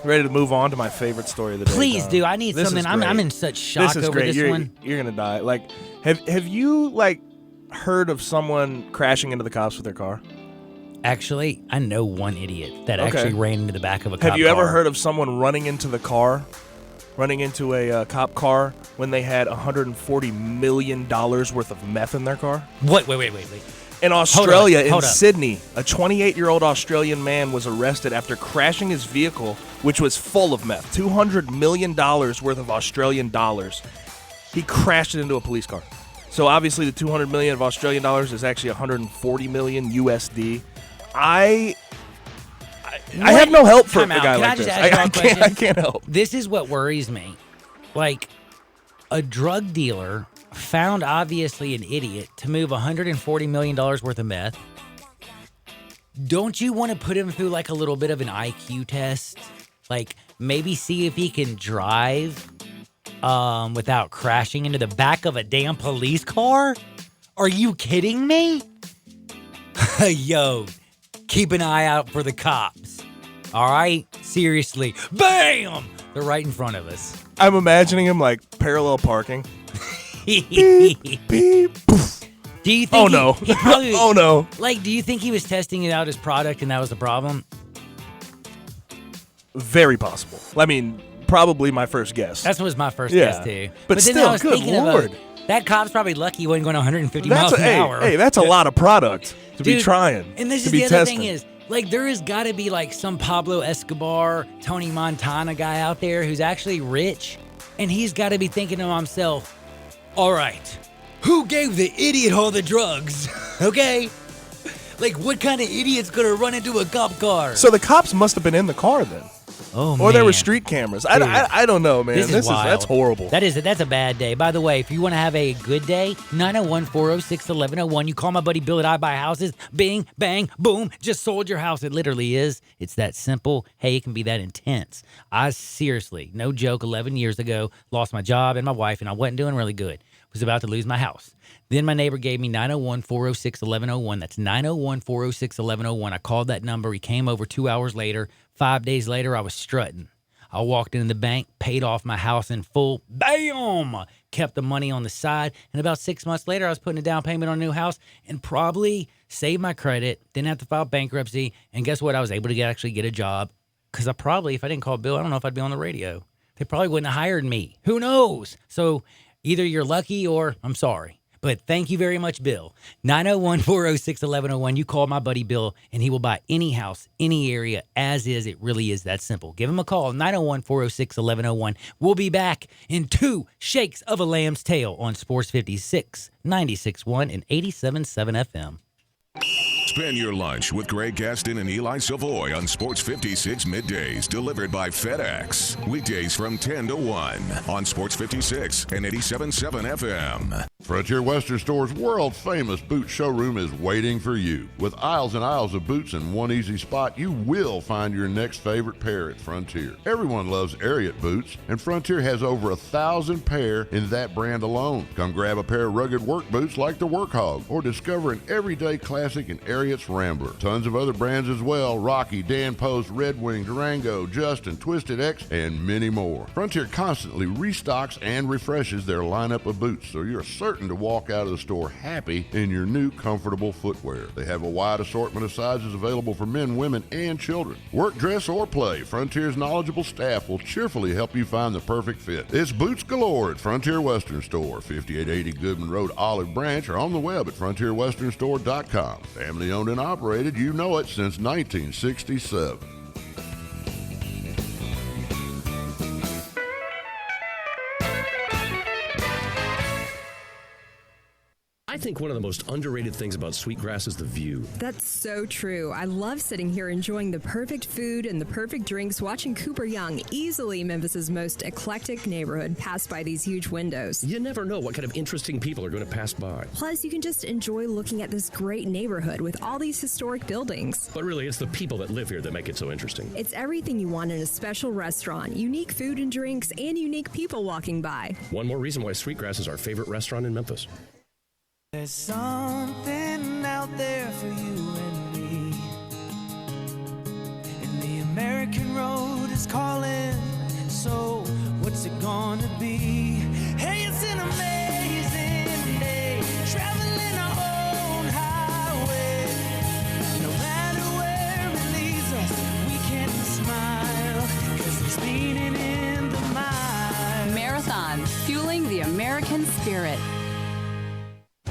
ready to move on to my favorite story of the day. Please do. I need something. I'm in such shock over this one. You're going to die. Like, have you, like, heard of someone crashing into the cops with their car? Actually, I know one idiot that actually ran into the back of a cop car. Have you ever heard of someone running into a cop car when they had $140 million worth of meth in their car? What? Wait. In Australia, in Sydney, a 28-year-old Australian man was arrested after crashing his vehicle, which was full of meth. $200 million worth of Australian dollars. He crashed it into a police car. So obviously the $200 million of Australian dollars is actually $140 million USD. I have no help for a guy like this. I can't help. This is what worries me. Like, a drug dealer found obviously an idiot to move $140 million worth of meth. Don't you want to put him through like a little bit of an IQ test? Like, maybe see if he can drive without crashing into the back of a damn police car? Are you kidding me? Yo, keep an eye out for the cops. All right? Seriously. Bam! They're right in front of us. I'm imagining him like parallel parking. Beep, beep, poof. Do you think he probably, oh no. Like, do you think he was testing it out, his product, and that was the problem? Very possible. I mean, probably my first guess. That was my first guess, too. But then still, I was good thinking Lord. That cop's probably lucky he wasn't going 150 miles an hour. Hey, that's a lot of product to be trying. And this to is be the other testing. thing is, like, there has got to be, like, some Pablo Escobar, Tony Montana guy out there who's actually rich, and he's got to be thinking to himself, all right, who gave the idiot all the drugs? Okay? Like, what kind of idiot's going to run into a cop car? So the cops must have been in the car then. Oh, or there were man. street cameras. Dude, I don't know, man. This is wild. That's horrible. That's a bad day. By the way, if you want to have a good day, 901-406-1101. You call my buddy Bill at I Buy Houses. Bing, bang, boom. Just sold your house. It literally is. It's that simple. Hey, it can be that intense. I seriously, no joke, 11 years ago, lost my job and my wife, and I wasn't doing really good. Was about to lose my house. Then my neighbor gave me 901-406-1101. That's 901-406-1101. I called that number. He came over 2 hours later. 5 days later, I was strutting. I walked into the bank, paid off my house in full. Bam! Kept the money on the side. And about 6 months later, I was putting a down payment on a new house and probably saved my credit. Didn't have to file bankruptcy. And guess what? I was able to actually get a job. Because if I didn't call Bill, I don't know if I'd be on the radio. They probably wouldn't have hired me. Who knows? So either you're lucky or I'm sorry. But thank you very much, Bill. 901-406-1101. You call my buddy Bill, and he will buy any house, any area, as is. It really is that simple. Give him a call, 901-406-1101. We'll be back in 2 shakes of a lamb's tail on Sports 56, 96.1, and 87.7 FM. Spend your lunch with Greg Gaston and Eli Savoy on Sports 56 middays, delivered by FedEx. Weekdays from 10 to 1 on Sports 56 and 87.7 FM. Frontier Western Store's world-famous boot showroom is waiting for you. With aisles and aisles of boots in one easy spot, you will find your next favorite pair at Frontier. Everyone loves Ariat boots, and Frontier has over 1,000 pair in that brand alone. Come grab a pair of rugged work boots like the Workhog, or discover an everyday classic in Ariat's Rambler. Tons of other brands as well: Rocky, Dan Post, Red Wing, Durango, Justin, Twisted X, and many more. Frontier constantly restocks and refreshes their lineup of boots, so you're certain to walk out of the store happy in your new comfortable footwear. They have a wide assortment of sizes available for men, women, and children. Work, dress, or play, Frontier's knowledgeable staff will cheerfully help you find the perfect fit. It's boots galore at Frontier Western Store, 5880 Goodman Road, Olive Branch, or on the web at frontierwesternstore.com. Family owned and operated, you know it, since 1967. I think one of the most underrated things about Sweetgrass is the view. That's so true. I love sitting here enjoying the perfect food and the perfect drinks, watching Cooper Young, easily Memphis's most eclectic neighborhood, pass by these huge windows. You never know what kind of interesting people are going to pass by. Plus, you can just enjoy looking at this great neighborhood with all these historic buildings. But really, it's the people that live here that make it so interesting. It's everything you want in a special restaurant, unique food and drinks, and unique people walking by. One more reason why Sweetgrass is our favorite restaurant in Memphis. There's something out there for you and me, and the American road is calling, so what's it gonna be? Hey, it's an amazing day, traveling our own highway. No matter where it leads us, we can smile, 'cause there's meaning in the mile. Marathon, fueling the American spirit.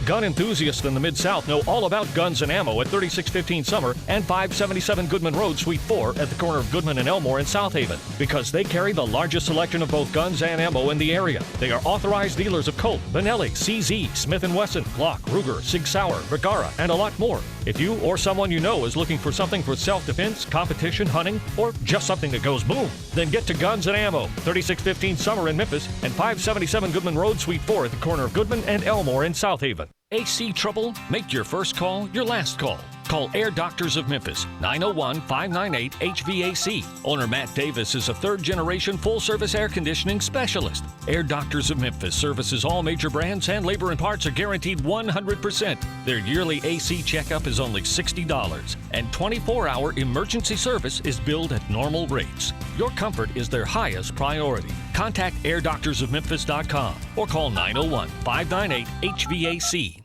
Gun enthusiasts in the Mid-South know all about guns and ammo at 3615 Summer and 577 Goodman Road, Suite 4 at the corner of Goodman and Elmore in South Haven, because they carry the largest selection of both guns and ammo in the area. They are authorized dealers of Colt, Benelli, CZ, Smith & Wesson, Glock, Ruger, Sig Sauer, Vergara, and a lot more. If you or someone you know is looking for something for self-defense, competition, hunting, or just something that goes boom, then get to Guns and Ammo, 3615 Summer in Memphis and 577 Goodman Road, Suite 4 at the corner of Goodman and Elmore in South Haven. AC trouble? Make your first call your last call. Call Air Doctors of Memphis, 901-598-HVAC. Owner Matt Davis is a third-generation full-service air conditioning specialist. Air Doctors of Memphis services all major brands, and labor and parts are guaranteed 100%. Their yearly AC checkup is only $60, and 24-hour emergency service is billed at normal rates. Your comfort is their highest priority. Contact airdoctorsofmemphis.com or call 901-598-HVAC.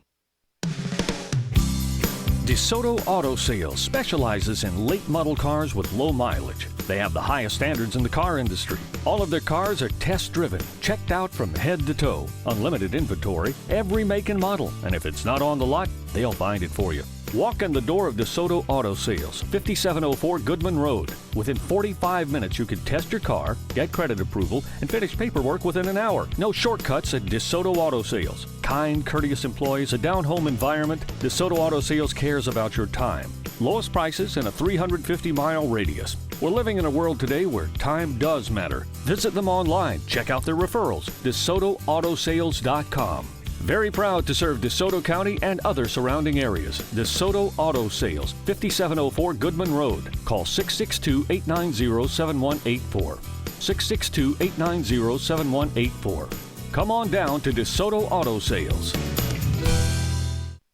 DeSoto Auto Sales specializes in late model cars with low mileage. They have the highest standards in the car industry. All of their cars are test-driven, checked out from head to toe, unlimited inventory, every make and model. And if it's not on the lot, they'll find it for you. Walk in the door of DeSoto Auto Sales, 5704 Goodman Road. Within 45 minutes, you can test your car, get credit approval, and finish paperwork within an hour. No shortcuts at DeSoto Auto Sales. Kind, courteous employees, a down-home environment. DeSoto Auto Sales cares about your time. Lowest prices in a 350-mile radius. We're living in a world today where time does matter. Visit them online. Check out their referrals. DeSotoAutosales.com. Very proud to serve DeSoto County and other surrounding areas. DeSoto Auto Sales, 5704 Goodman Road. Call 662-890-7184. 662-890-7184. Come on down to DeSoto Auto Sales.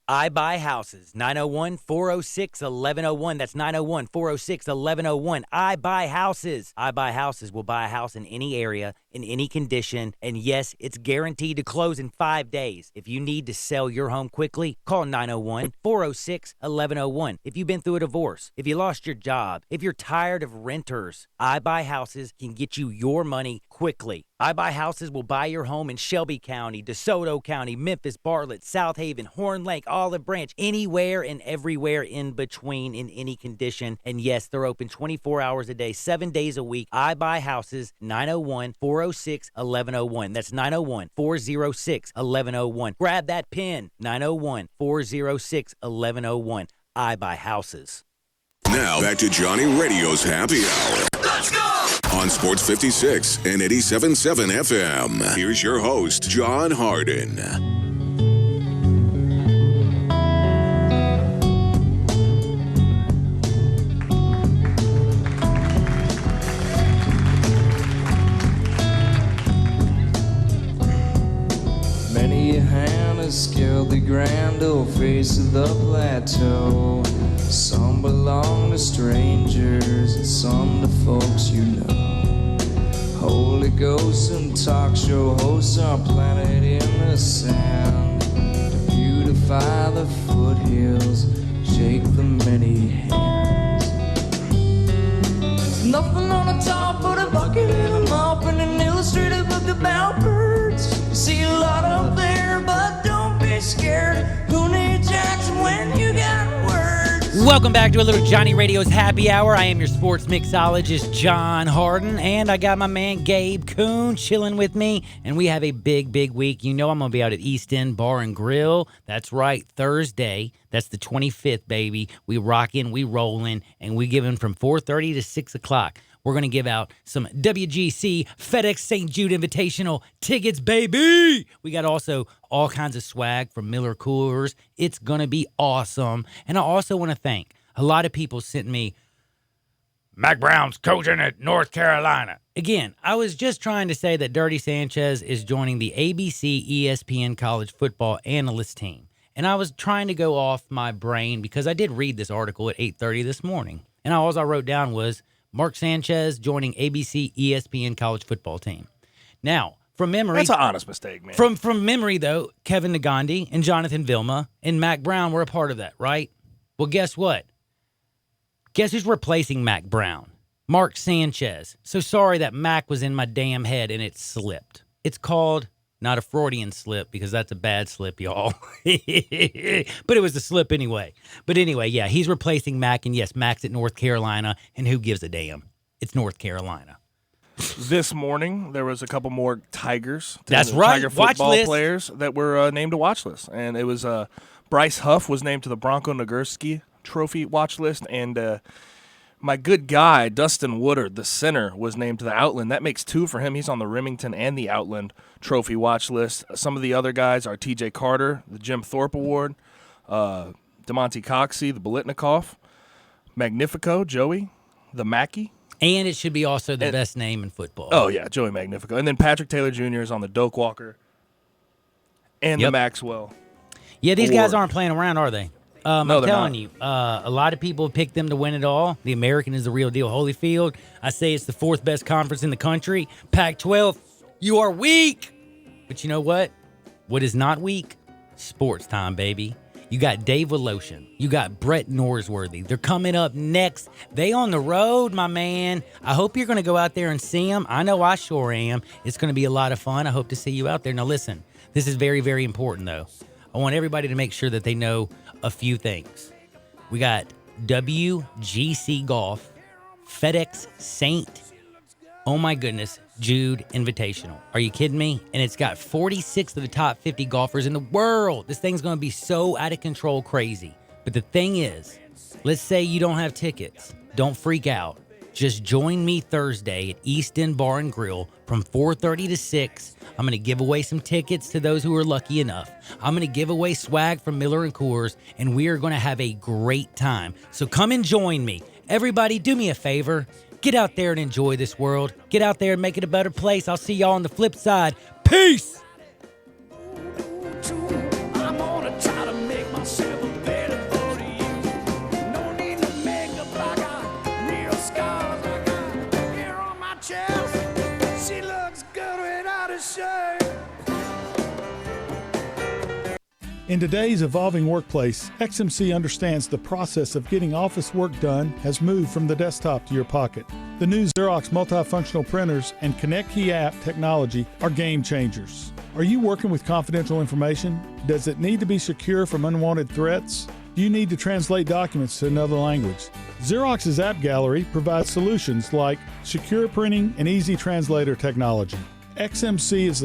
I Buy Houses, 901-406-1101. That's 901-406-1101. I Buy Houses. I Buy Houses will buy a house in any area, in any condition, and yes, it's guaranteed to close in 5 days. If you need to sell your home quickly, call 901-406-1101. If you've been through a divorce, if you lost your job, if you're tired of renters, I Buy Houses can get you your money quickly. I Buy Houses will buy your home in Shelby County, DeSoto County, Memphis, Bartlett, South Haven, Horn Lake, Olive Branch, anywhere and everywhere in between in any condition. And yes, they're open 24 hours a day, 7 days a week. I Buy Houses, 901-406-1101. That's 901-406-1101. Grab that pen, 901-406-1101. I Buy Houses. Now back to Johnny Radio's Happy Hour. Let's go! On Sports 56 and 87.7 FM. Here's your host, John Harden. Many a hand has scaled the grand old face of the plateau. Some belong to strangers and some to folks you know. Holy Ghost and talk show hosts are planted in the sand to beautify the foothills, shake the many hands. There's nothing on the top but a bucket and a mop and an illustrated book about birds. You see a lot up there, but don't be scared. Who needs Jackson when you got words? Welcome back to a little Johnny Radio's Happy Hour. I am your sports mixologist, John Harden, and I got my man Gabe Kuhn chilling with me, and we have a big, big week. You know I'm going to be out at East End Bar and Grill. That's right, Thursday. That's the 25th, baby. We rocking, we rolling, and we giving from 4:30 to 6 o'clock. We're going to give out some WGC FedEx St. Jude Invitational tickets, baby. We got also all kinds of swag from Miller Coolers. It's going to be awesome. And I also want to thank a lot of people sent me, Mack Brown's coaching at North Carolina. Again, I was just trying to say that Dirty Sanchez is joining the ABC ESPN College Football Analyst team. And I was trying to go off my brain because I did read this article at 8:30 this morning. And all I wrote down was, Mark Sanchez joining ABC ESPN College Football team. Now, from memory... That's an honest mistake, man. From memory, though, Kevin Nagandi and Jonathan Vilma and Mack Brown were a part of that, right? Well, guess what? Guess who's replacing Mack Brown? Mark Sanchez. So sorry that Mack was in my damn head and it slipped. It's called... not a Freudian slip, because that's a bad slip, y'all. But it was a slip anyway. But anyway, yeah, he's replacing Mack, and yes, Mack's at North Carolina, and who gives a damn? It's North Carolina. This morning, there was a couple more Tigers. That's right. Tiger football players that were named to watch list. And it was Bryce Huff was named to the Bronco Nagurski Trophy watch list, and my good guy, Dustin Woodard, the center, was named to the Outland. That makes two for him. He's on the Remington and the Outland Trophy watch list. Some of the other guys are T.J. Carter, the Jim Thorpe Award, DeMonte Coxey, the Bolitnikov, Magnifico, Joey, the Mackey. And it should be also the best name in football. Oh, yeah, Joey Magnifico. And then Patrick Taylor Jr. is on the Doak Walker and the Maxwell. Yeah, these guys aren't playing around, are they? No, I'm they're telling not. you, a lot of people pick them to win it all. The American is the real deal. Holyfield, I say it's the 4th best conference in the country. Pac-12, you are weak. But you know what? What is not weak? Sports time, baby. You got Dave Woloshin. You got Brett Norsworthy. They're coming up next. They on the road, my man. I hope you're going to go out there and see them. I know I sure am. It's going to be a lot of fun. I hope to see you out there. Now, listen, this is very, very important, though. I want everybody to make sure that they know a few things. We got WGC Golf, FedEx St. Oh my goodness, Jude Invitational. Are you kidding me? And it's got 46 of the top 50 golfers in the world. This thing's going to be so out of control crazy. But the thing is, let's say you don't have tickets. Don't freak out. Just join me Thursday at East End Bar and Grill from 4:30 to 6. I'm going to give away some tickets to those who are lucky enough. I'm going to give away swag from Miller & Coors, and we are going to have a great time. So come and join me. Everybody, do me a favor. Get out there and enjoy this world. Get out there and make it a better place. I'll see y'all on the flip side. Peace! I'm gonna try to make myself a better for you. No need no makeup, I got real scars. I got hair on my chest. She looks good without a shirt. In today's evolving workplace, XMC understands the process of getting office work done has moved from the desktop to your pocket. The new Xerox multifunctional printers and Connect Key app technology are game changers. Are you working with confidential information? Does it need to be secure from unwanted threats? Do you need to translate documents to another language? Xerox's App Gallery provides solutions like secure printing and easy translator technology. XMC is the